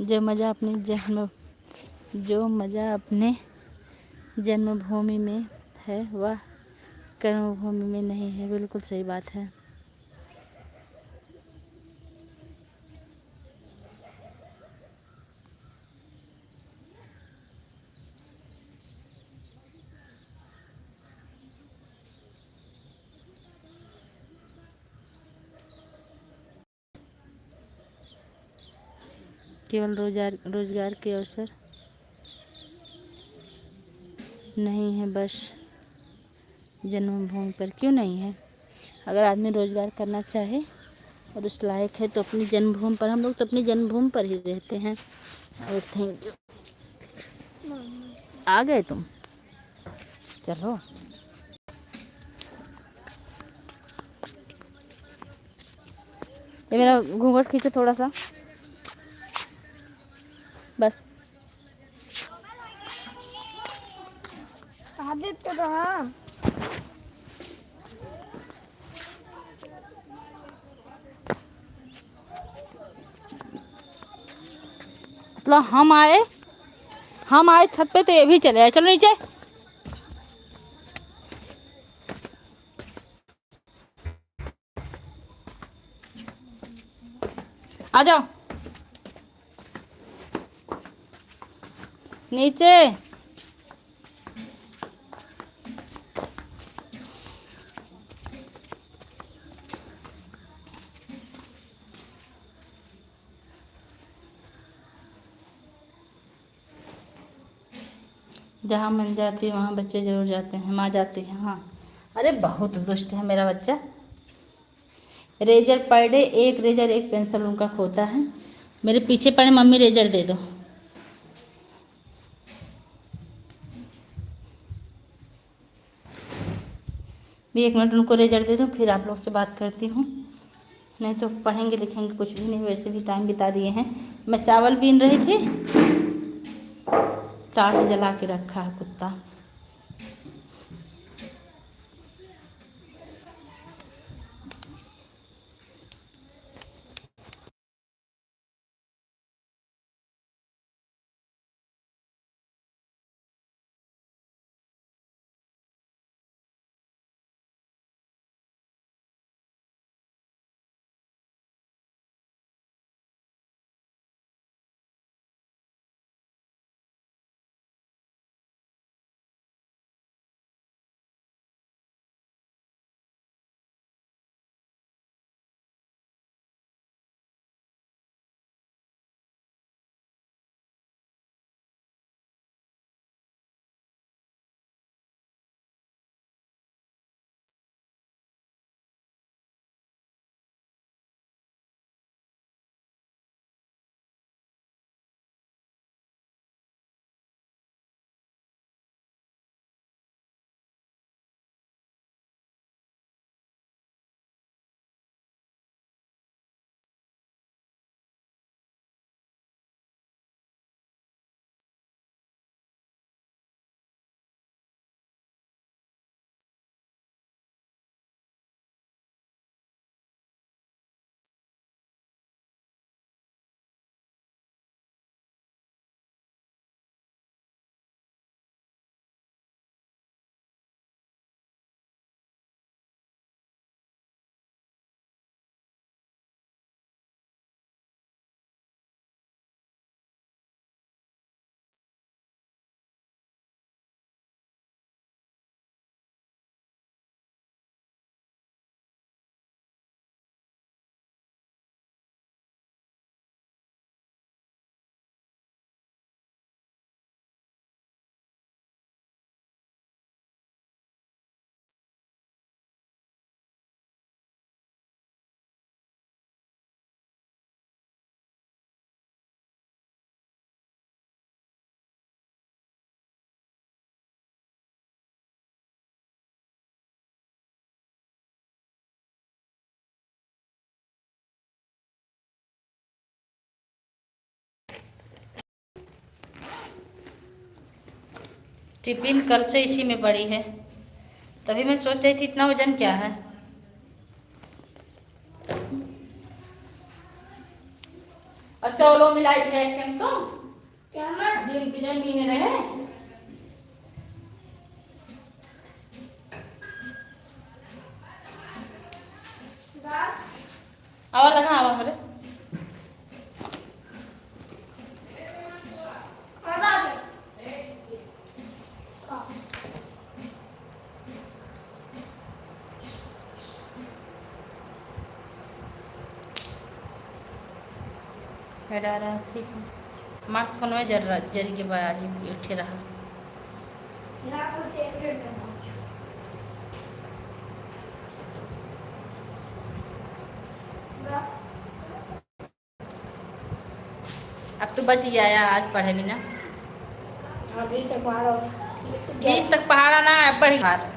जो मज़ा अपने जन्मभूमि में है वह कर्मभूमि में नहीं है। बिल्कुल सही बात है। केवल रोजगार के अवसर नहीं है बस जन्मभूमि पर। क्यों नहीं है? अगर आदमी रोजगार करना चाहे और उस लायक है तो अपनी जन्मभूमि पर, हम लोग तो अपनी जन्मभूमि पर ही रहते हैं। और थैंक यू। आ गए तुम? चलो ये मेरा घूंघट खींचो थोड़ा सा, बस।
आदित्य रहा
मतलब हम आए छत पे तो ये भी चले आए। चलो नीचे। आ जाओ नीचे। जहाँ मन जाती है वहाँ बच्चे जरूर जाते हैं। माँ जाती है, हाँ। अरे बहुत दुष्ट है मेरा बच्चा। रेजर पर डे एक रेजर एक पेंसिल उनका खोता है। मेरे पीछे पड़े, मम्मी रेजर दे दो। भी 1 मिनट उनको रेजर दे दो, फिर आप लोग से बात करती हूँ। नहीं तो पढ़ेंगे लिखेंगे कुछ भी नहीं। वैसे भी टाइम बिता दिए हैं। मैं चावल बीन रही थी, टार्च जला के रखा है कुत्ता। टिफिन कल से इसी में पड़ी है, तभी मैं सोच रही थी इतना वजन क्या है। अच्छा वो लोग मिलाई है क्या तो
क्या मैं
दिन बिना महीने रहे
दाल
आवा लगा आवा मेरे
आधा दे
हटा रहा ठीक है। माँ फोन में जरी के बाद आज उठे रहा।
यहाँ पर सेपरेट है
अब तो बच ही आया, आज पढ़े भी ना।
अभी से 12
20 तक पहाड़ा ना है पढ़ी बार।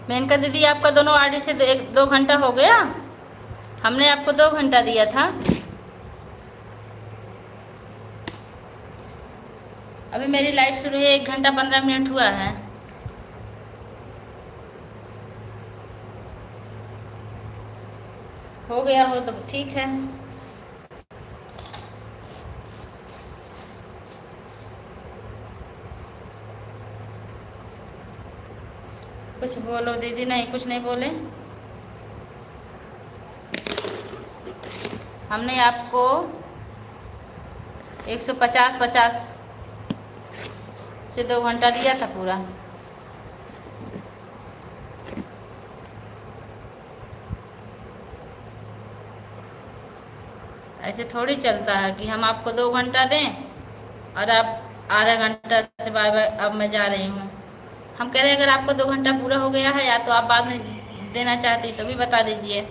मेनका दीदी आपका दोनों आरडी से 1-2 घंटा हो गया। हमने आपको 2 घंटा दिया था। अभी मेरी लाइव शुरू है, 1 घंटा 15 मिनट हुआ है। हो गया हो तो ठीक है। कुछ बोलो दीदी। नहीं कुछ नहीं बोले। हमने आपको 150 से 2 घंटा दिया था पूरा। ऐसे थोड़ी चलता है कि हम आपको 2 घंटा दें और आप आधा घंटा से बार बार अब मैं जा रही हूँ। हम कह रहे हैं अगर आपको 2 घंटा पूरा हो गया है या तो आप बाद में देना चाहती तो भी बता दीजिए।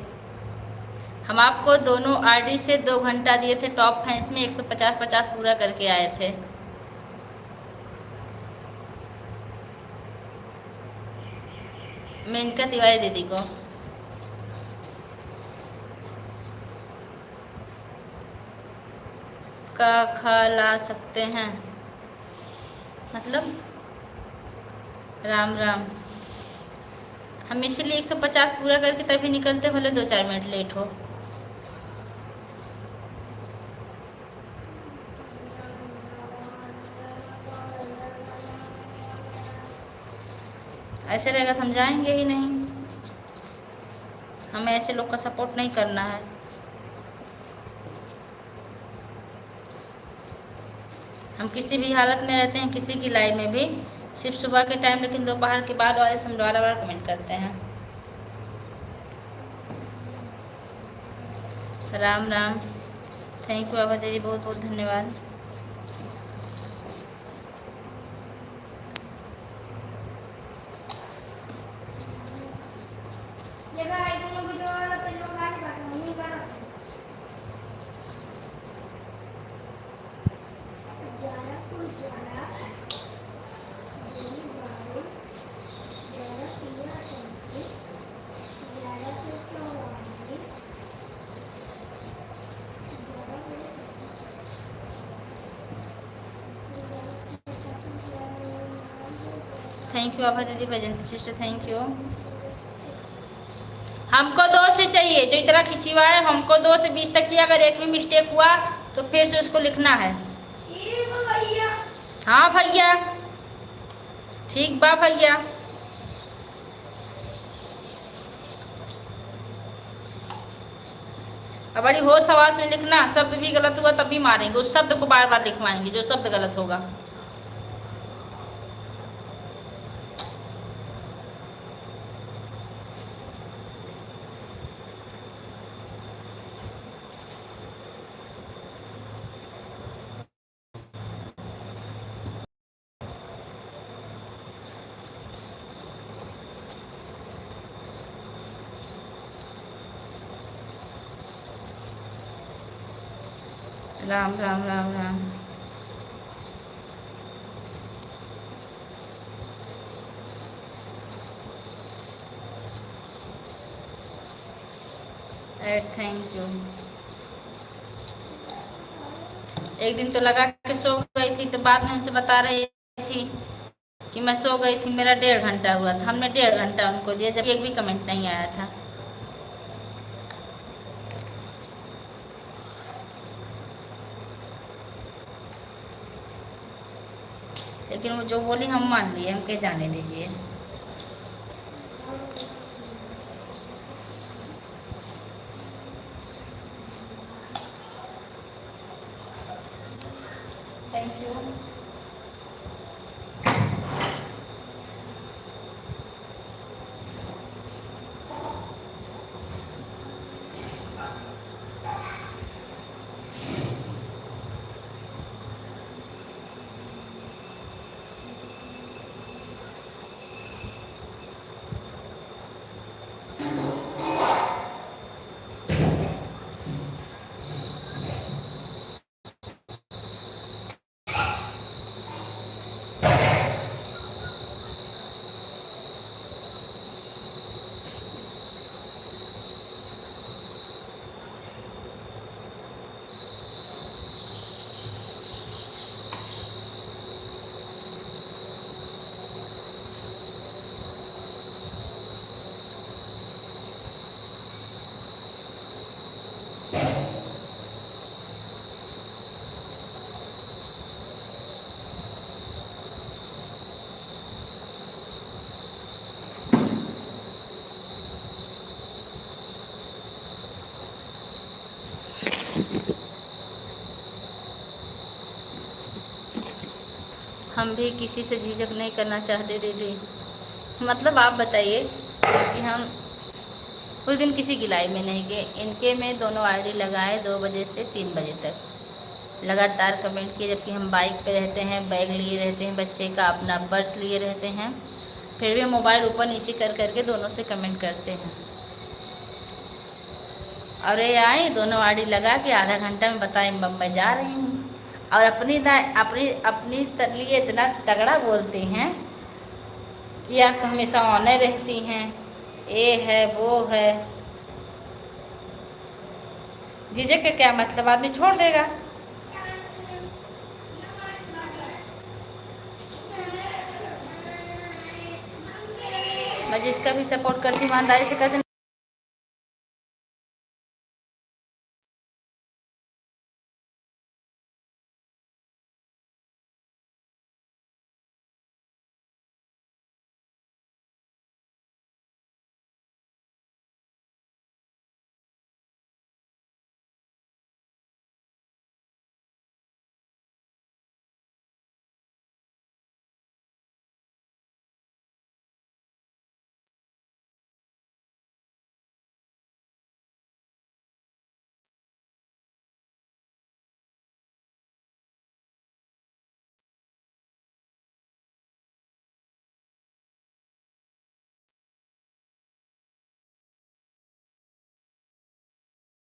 हम आपको दोनों आरडी से 2 घंटा दिए थे। टॉप फैंस में 150 पूरा करके आए थे। मेनका तिवारी दीदी को का खा ला सकते हैं मतलब राम राम। हम इसीलिए 150 पूरा करके तभी निकलते, भले 2-4 मिनट लेट हो। ऐसे रहेगा समझाएंगे ही नहीं। हमें ऐसे लोग का सपोर्ट नहीं करना है। हम किसी भी हालत में रहते हैं, किसी की लाइफ में भी, सिर्फ सुबह के टाइम, लेकिन दोपहर के बाद वाले से हम बार कमेंट करते हैं। राम राम। थैंक यू आभा दीदी, बहुत बहुत धन्यवाद।
ये का आई दोनों वीडियो वाला पे लोग आके बैठे नहीं कर ज्यादा कोई ज्यादा यही बात ज्यादा किया है ज्यादा तो
थैंक यू आभा दीदी, वैजंती सिस्टर थैंक यू। हमको 2 से चाहिए, जो इतना खिंचवा है हमको 2 से 20 तक ही। अगर एक भी मिस्टेक हुआ तो फिर से उसको लिखना है। हाँ भैया, ठीक बा भैया। अब बड़ी होश आवाज में लिखना, शब्द भी गलत हुआ तब भी मारेंगे, उस शब्द को बार बार लिखवाएंगे जो शब्द गलत होगा। राम राम राम राम। Thank you. एक दिन तो लगा के सो गई थी, तो बाद में उनसे बता रही थी कि मैं सो गई थी, मेरा 1.5 घंटा हुआ था। हमने 1.5 घंटा उनको दिया, जब एक भी कमेंट नहीं आया था। लेकिन वो जो बोली हम मान लिए, हम कह जाने दीजिए। Thank you. हम भी किसी से झिझक नहीं करना चाहते दीदी। मतलब आप बताइए कि हम उस दिन किसी की लाइव में नहीं गए, इनके में दोनों आईडी लगाए 2 बजे से 3 बजे तक लगातार कमेंट किए, जबकि हम बाइक पे रहते हैं, बैग लिए रहते हैं, बच्चे का अपना पर्स लिए रहते हैं, फिर भी मोबाइल ऊपर नीचे कर करके दोनों से कमेंट करते हैं। और ये आए दोनों आईडी लगा के आधा घंटा में बताएं मैं जा रही हूँ, और अपनी अपनी लिए इतना तगड़ा बोलती हैं कि आप तो हमेशा ऑनर रहती हैं, ये है वो है। झिझक का क्या मतलब, आदमी छोड़ देगा। मैं जिसका भी सपोर्ट करती ईमानदारी से करती।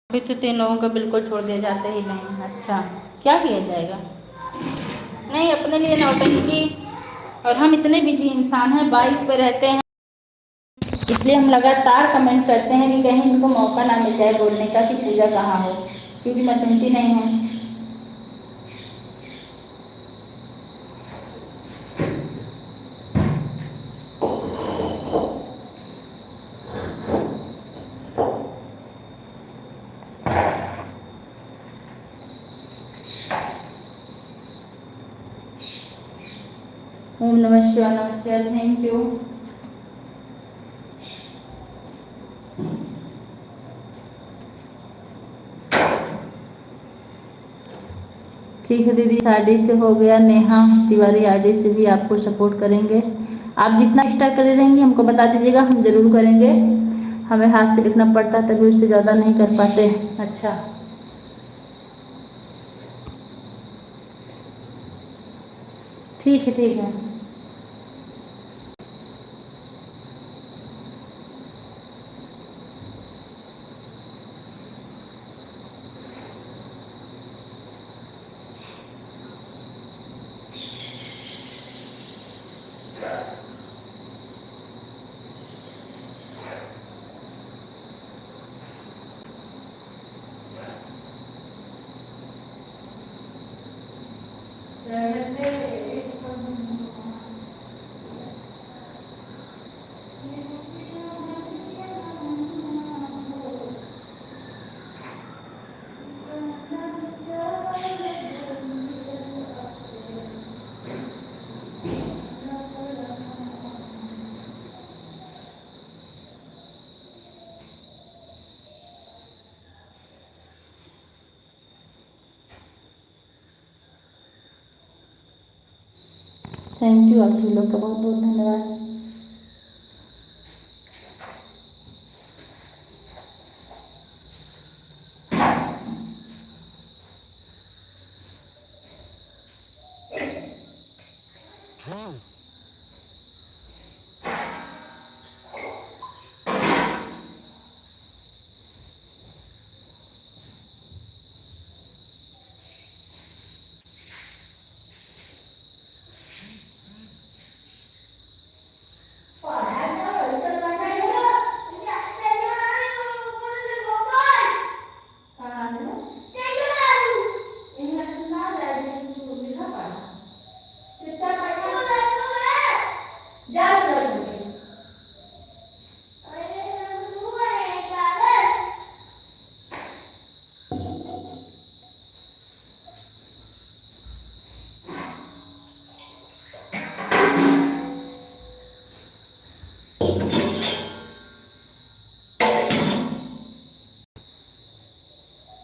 अभी तो 3 लोगों को बिल्कुल छोड़ दिया जाता ही नहीं। अच्छा, क्या किया जाएगा। नहीं, अपने लिए नौटंकी, और हम इतने बिजी इंसान हैं, बाइक पे रहते हैं, इसलिए हम लगातार कमेंट करते हैं कि कहीं इनको मौका ना मिल जाए बोलने का कि पूजा कहाँ हो, क्योंकि मैं सुनती नहीं हूँ। ओम नमः शिवाय, नमस्कार, थैंक यू। ठीक है दीदी, आरडी से हो गया। नेहा तिवारी आरडी से भी आपको सपोर्ट करेंगे। आप जितना स्टार्ट करे रहेंगे हमको बता दीजिएगा, हम जरूर करेंगे। हमें हाथ से लिखना पड़ता है तभी उससे ज़्यादा नहीं कर पाते। अच्छा ठीक है, ठीक है। थैंक यू, आप सभी लोग का बहुत बहुत धन्यवाद।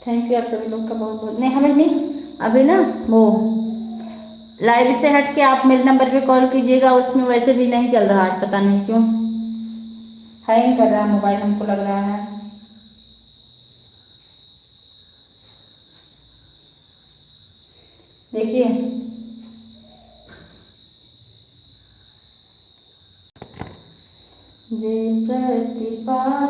थैंक यू आप सभी लोग का बहुत बहुत। नहीं हमें नहीं, अभी ना वो लाइव से हट के आप मेरे नंबर पे कॉल कीजिएगा, उसमें वैसे भी नहीं चल रहा है, पता नहीं क्यों हैंग कर रहा है मोबाइल, हमको लग रहा है। देखिए जे प्रतिपाल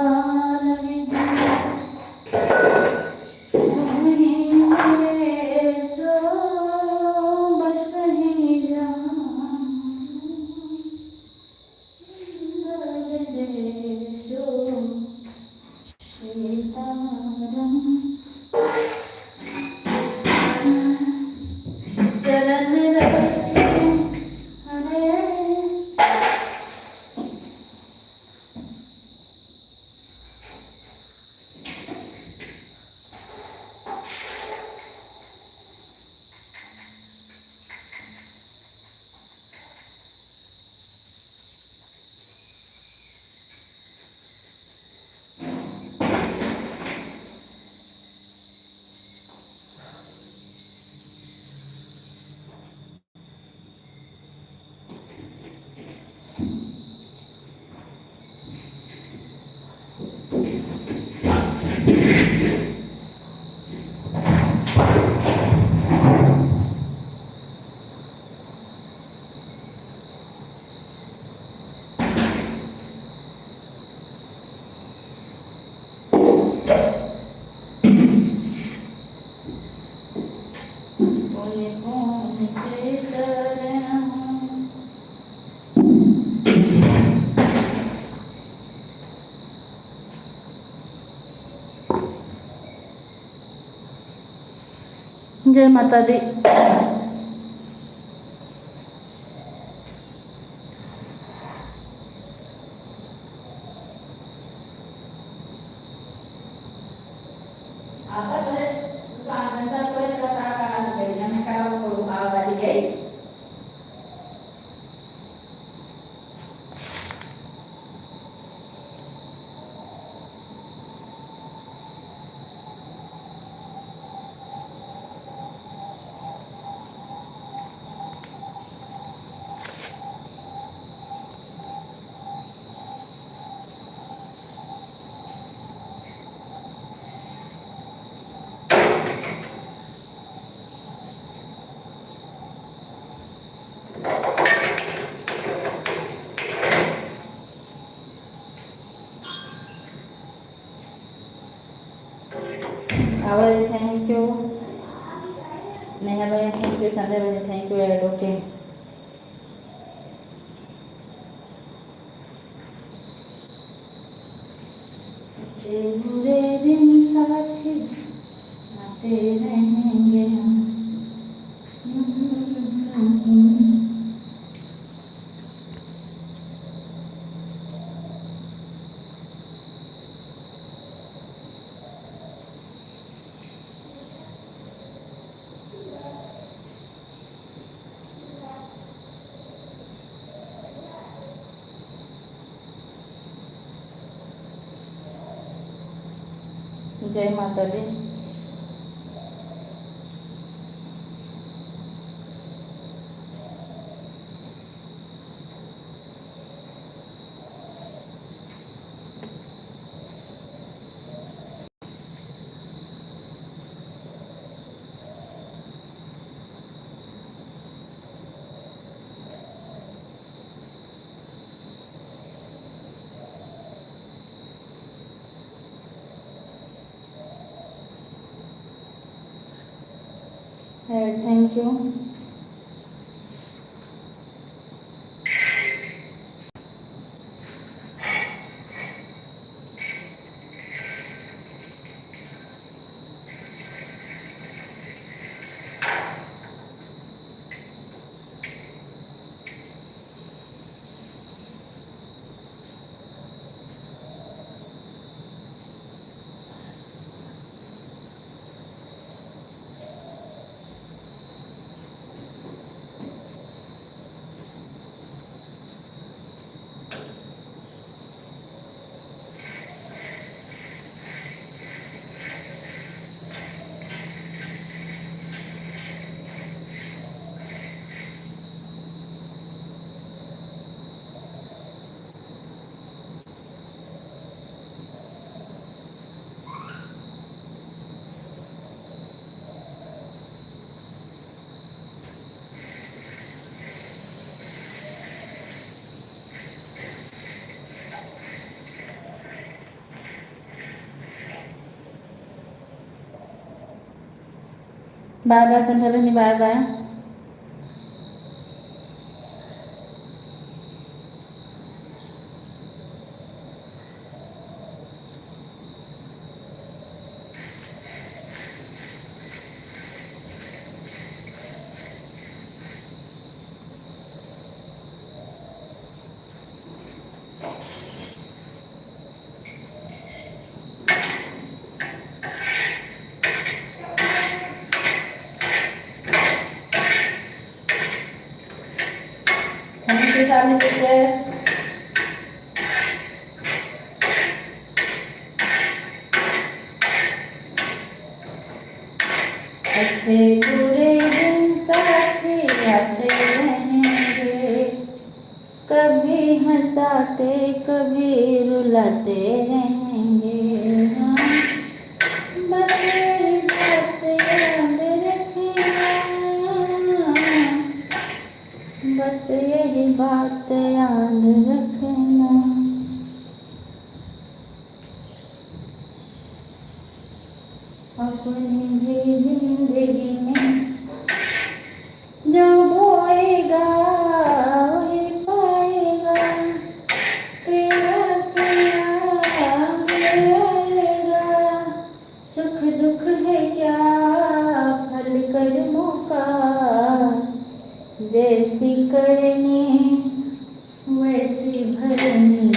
जय माता दी। आवाज थैंक यू, नेहा भाई थैंक यू, संजय भाई थैंक यू ऐड ओके। अच्छे बुरे दिन साथ आते रहेंगे हम। जय माता दी। Thank you. Bye bye Sandhya बहनी, बाय बाय। थैंक यू 40 रुपये। अच्छे बुरे दिन साथ आते रहेंगे, कभी हंसाते कभी रुलाते रहेंगे। हाँ, बस यही बात याद रखना, बस यही बात याद रखना। अपनी भी जिंदगी में जो बोएगा वही पाएगा, तेरा क्या मिलेगा। सुख दुख है क्या फल कर्मों का, जैसी करनी वैसी भरनी,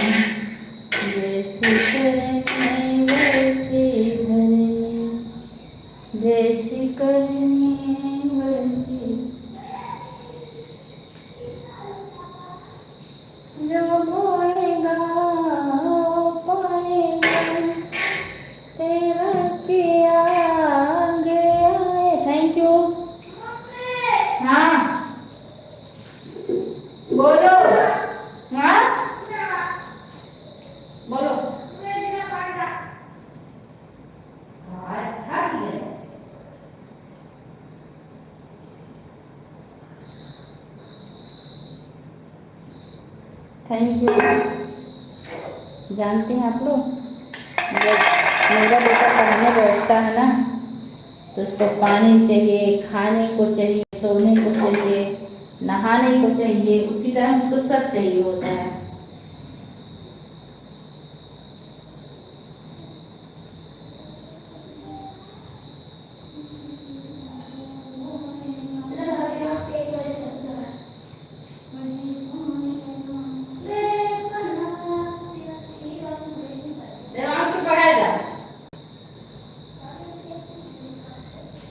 जैसी करनी वैसी भरनी, जैसी करनी वैसी। जो बोएगा वो पाएगा, तेरा किया गया है। Thank you. हाँ बोलो। हाँ बोलो। Thank you. जानते हैं आप लोग, जब मेरा बेटा पढ़ने बैठता है ना, तो उसको पानी चाहिए, खाने को चाहिए, सोने को चाहिए, नहाने को चाहिए, उसी टाइम उसको सब चाहिए होता है।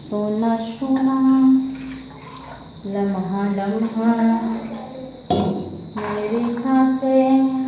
सोना सोना लम्हा लम्हा मेरी सांसें।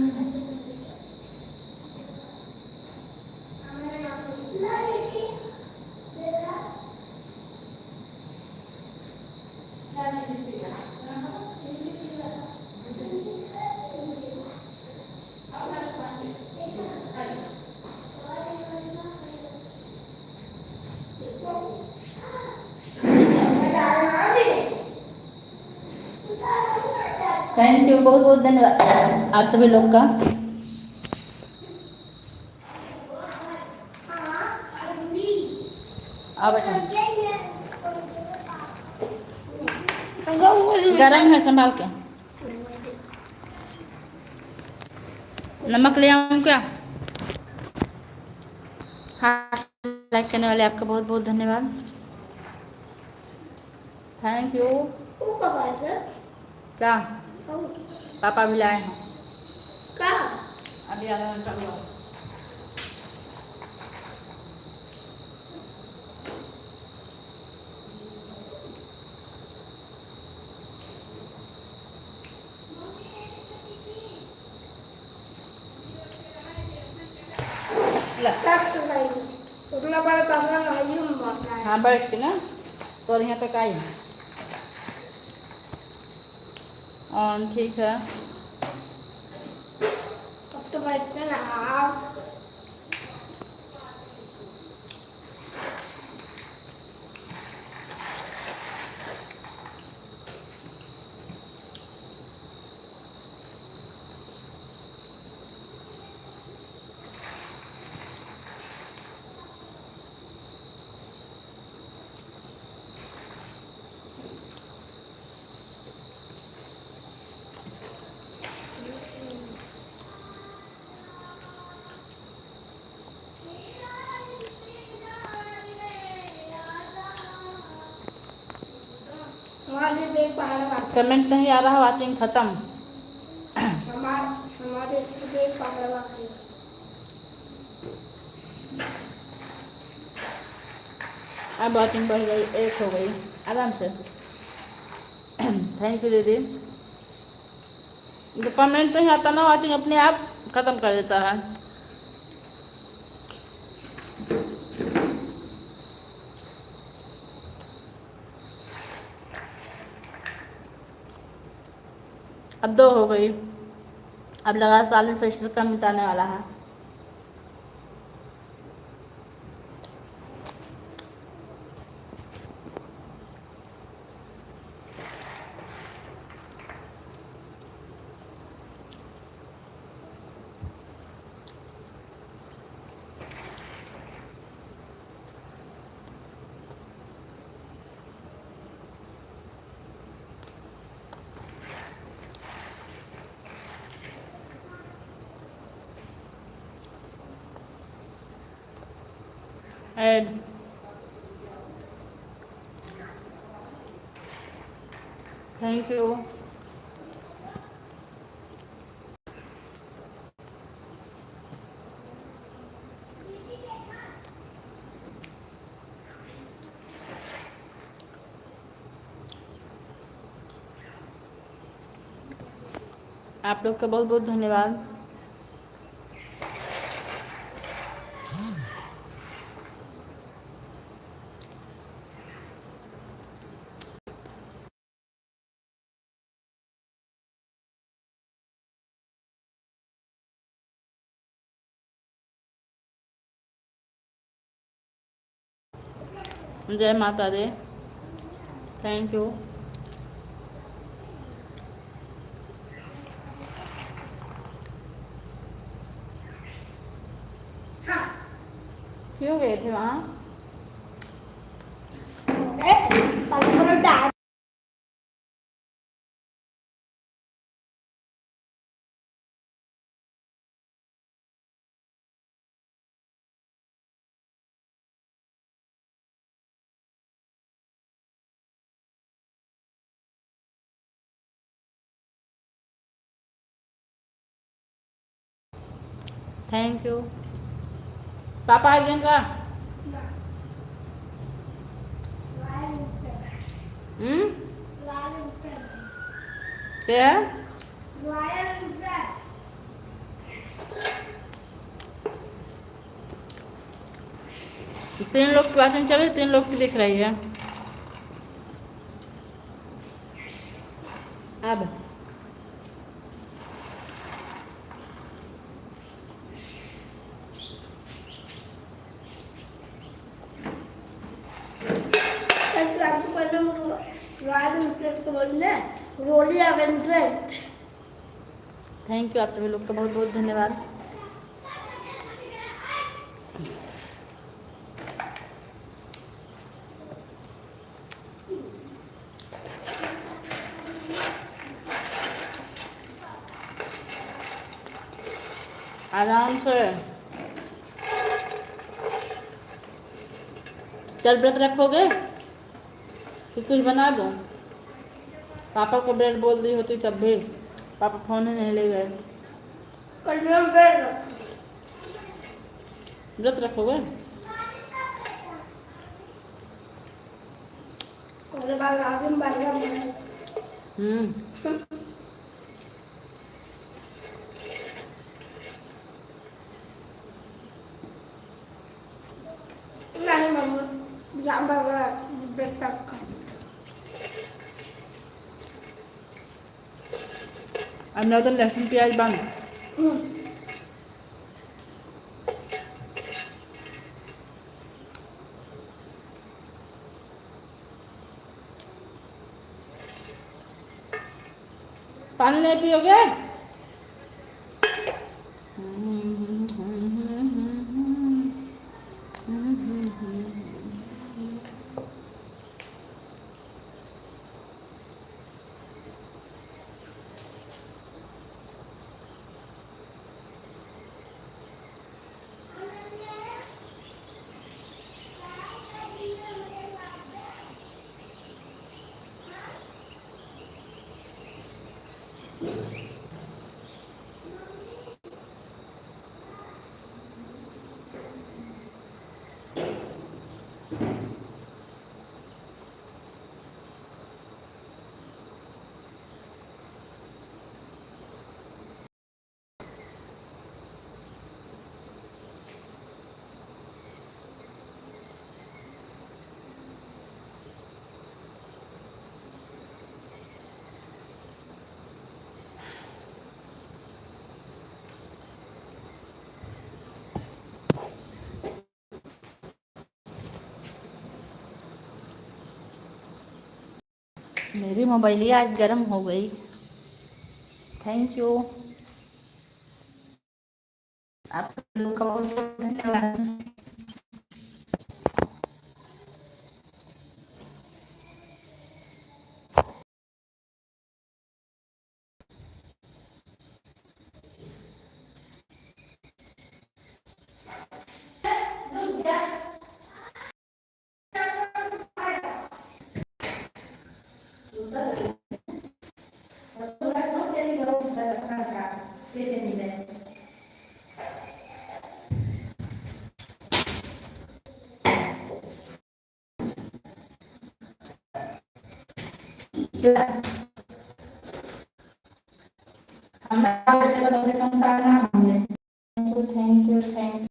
थैंक यू, बहुत बहुत धन्यवाद आप सभी लोग का। आ बेटा, गरम है, संभाल के। नमक ले आऊं क्या? हाँ, लाइक करने वाले आपका बहुत बहुत धन्यवाद, थैंक यू। क्या पापा भी लाए हैं? अभी आधा घंटा हुआ।
उतना बड़ा तो अपना नहीं हम बांटना है।
हाँ बैठ के ना, तो यहाँ तक आई। ठीक है,
अब तो बैठना ना आप। वहाँ से एक पहाड़ बात
कमेंट नहीं आ रहा, वाचिंग खत्म।
हमारे सिर्फ एक पहाड़ बात है।
अब वाचिंग बढ़ गई, 1 हो गई आराम से। थैंक यू दीदी। जो कमेंट नहीं आता ना, वाचिंग अपने आप खत्म कर देता है। अब 2 हो गई, अब लगा 40 का मिटाने वाला है। Add thank you. आप लोग का बहुत बहुत धन्यवाद। जय माता दी, थैंक यू। क्यों गए थे वहाँ?
पापा डांट
थैंक यू। पापा आ गए का? हम्म? क्या? तीन लोग की वाचन चले, तीन लोग की दिख रही है अब। थैंक यू, आप सभी लोग का बहुत बहुत धन्यवाद। आराम से। कल व्रत रखोगे कि कुछ बना दूँ? पापा को ब्रेड बोल दी होती तब भी पापा फोन ही नहीं ले गए। व्रत रखोगे? हम्म। अब ना तो लहसुन प्याज बंद। पानी नहीं पियोगे? मेरी मोबाइल आज गर्म हो गई। थैंक यू, आप लोग का बहुत बहुत धन्यवाद। थैंक यू थैंक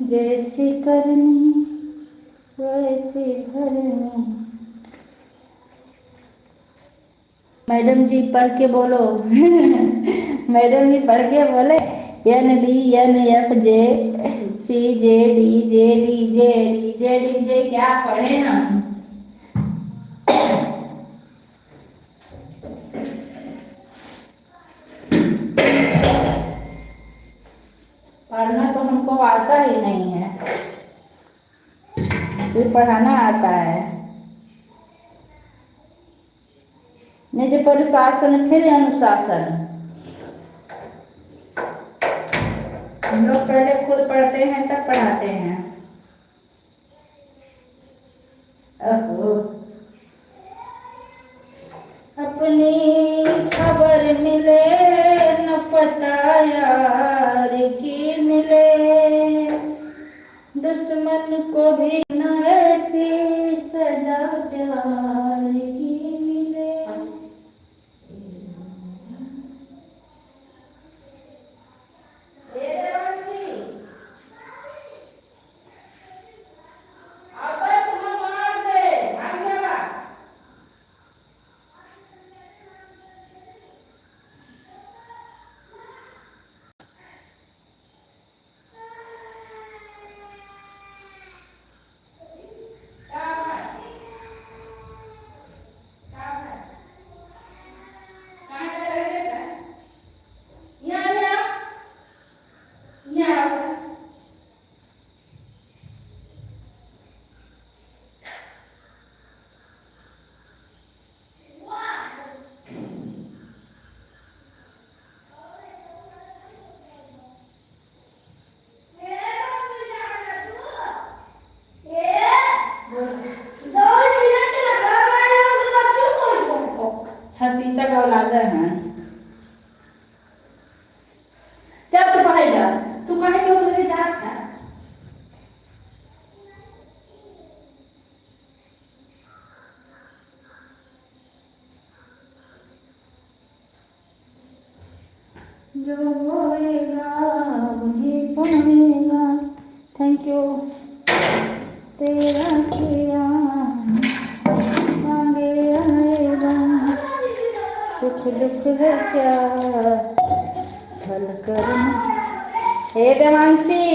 जैसे करनी वैसे भरनी। मैडम जी पढ़ के बोलो। मैडम भी पढ़ के बोले NDNFJCJDJDJDJDJ क्या पढ़े हम। पढ़ना तो हमको आता ही नहीं है, सिर्फ पढ़ाना आता है। नहीं तो प्रशासन फिर अनुशासन। हम लोग पहले खुद पढ़ते हैं तब पढ़ाते हैं। ओहो। अपनी खबर मिले न पता यार की मिले, दुश्मन को भी न ऐसी सजा प्यार की मिले। छत्तीसा का औलाद है। जब तू पढ़ेगा तू कहे क्यों मेरे जात था। जो बोएगा वही पाएगा। Thank you. तेरा किया आगे आएगा, सुख दुख है क्या हल करना। हे देवांशी,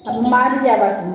अब मार जावा तुम।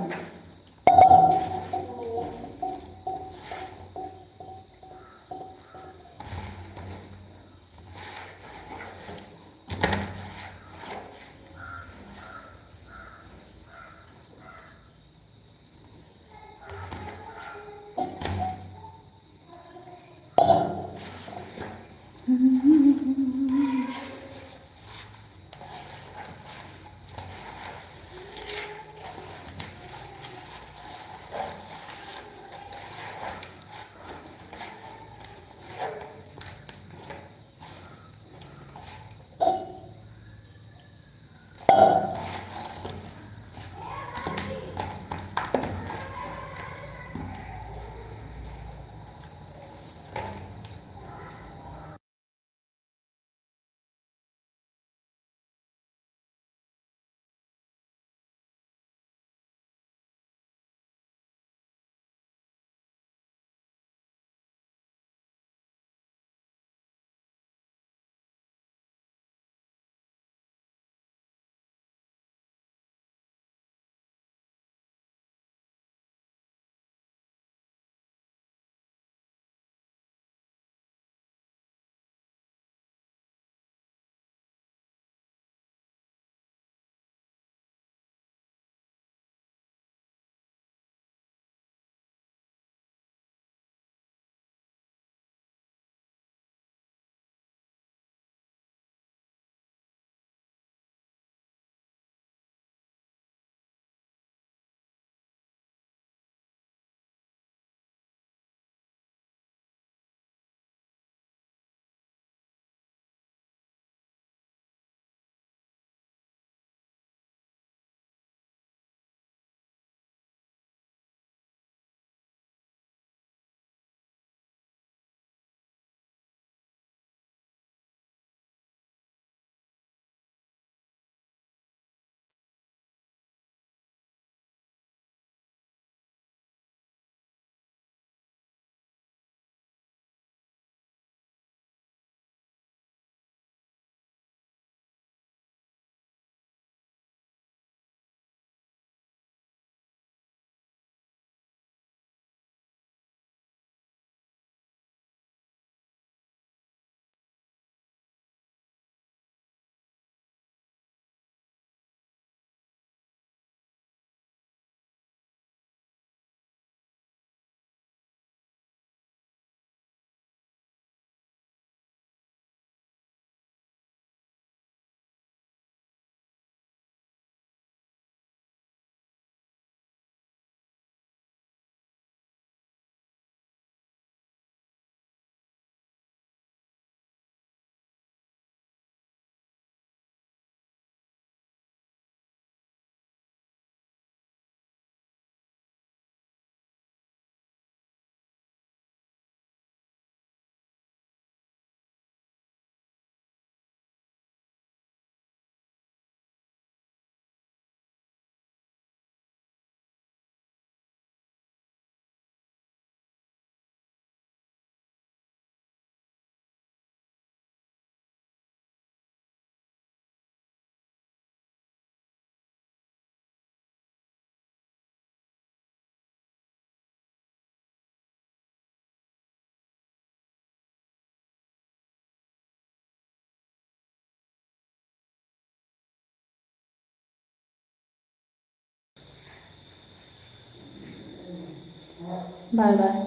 Bye bye.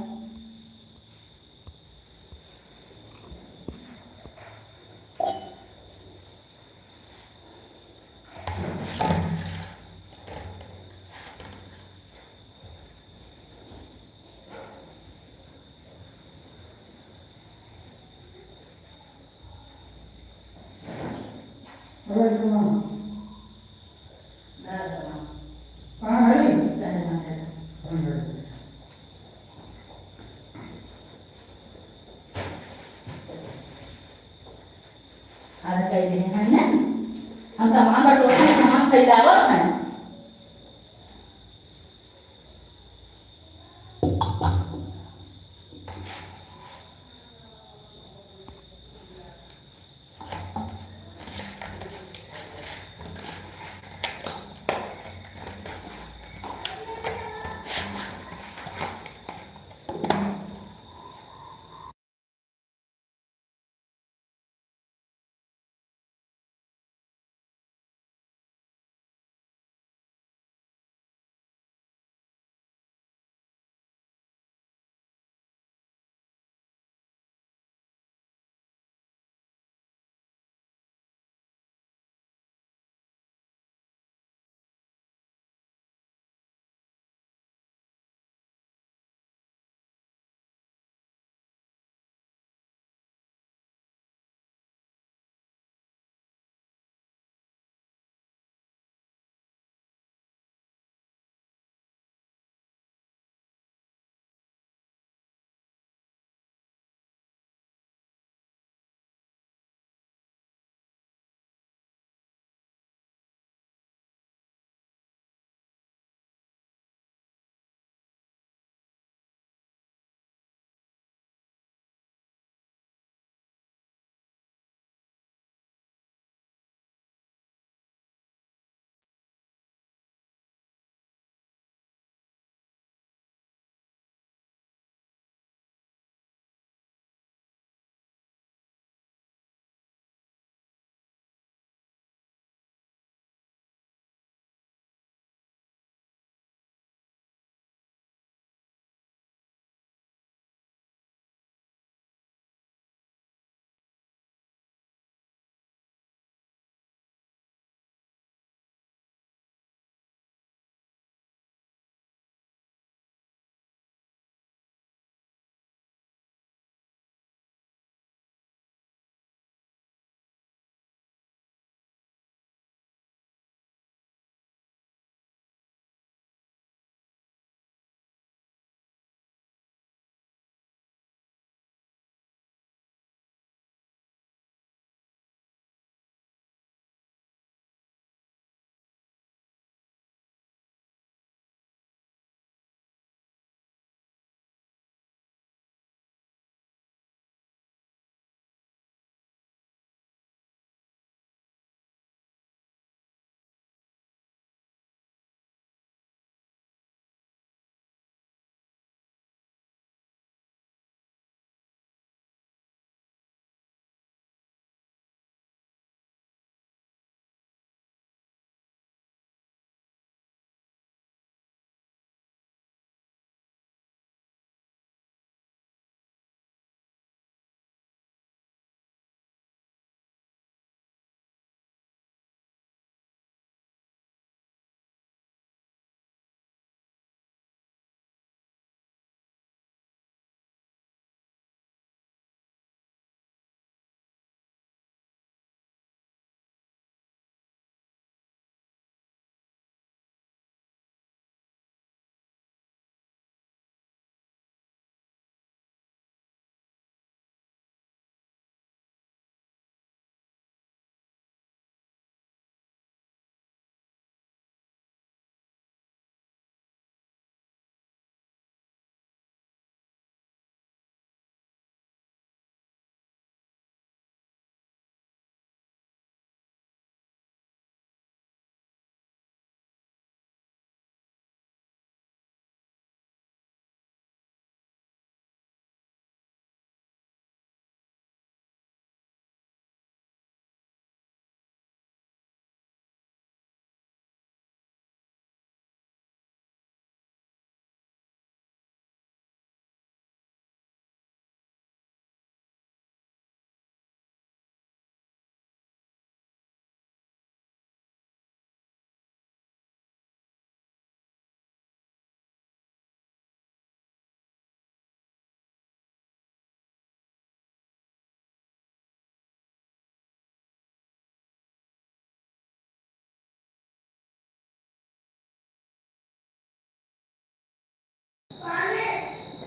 आज कई दिन है ना, हम सामान बटोर सामान फैलावत हैं।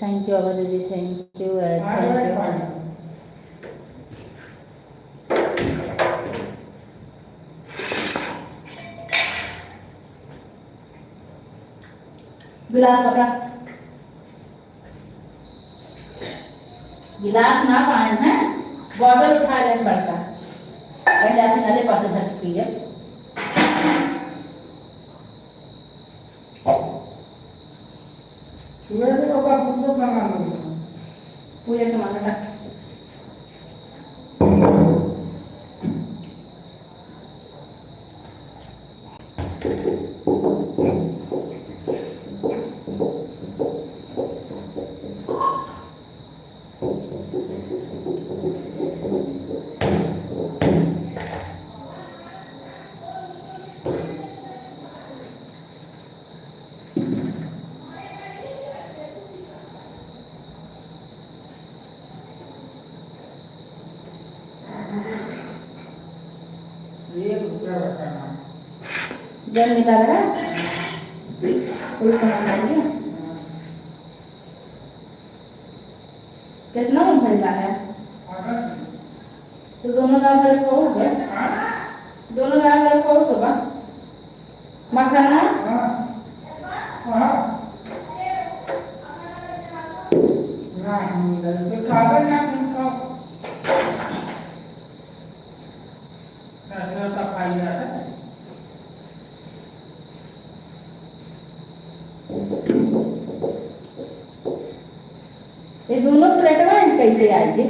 थैंक यू अगर दीदी, थैंक यू थैंक यू। गिलास पकड़ा, गिलास ना पाए हैं, बॉटल उठा ले बड़का, ऐसे ऐसे नाले पास धर पीजिए।
पूरे से होगा पूरे सामान
पूरे सामान रख।
₹1 बचाना
जल निकाल रहा है, कोई सामान डालिए। कितना महंगा है? तो दोनों दाम मेरे को हो गए, दोनों दाम मेरे को हो तो बा मखाना ये दोनों प्लेट में कैसे आएगी?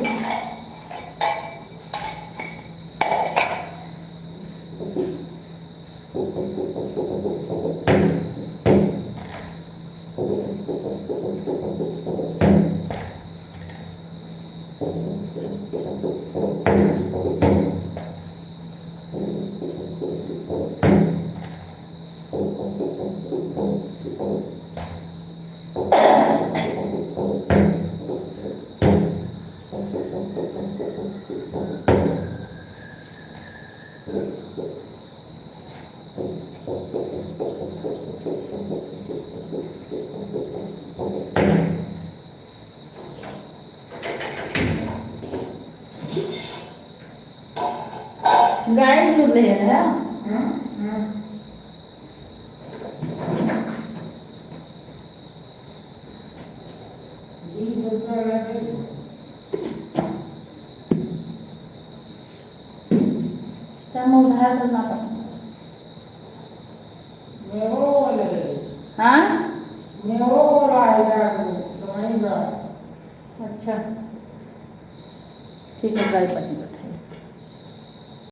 गाय दूध ले रहा उधार करना पसंद हाँ। अच्छा ठीक है, गाय पसंद।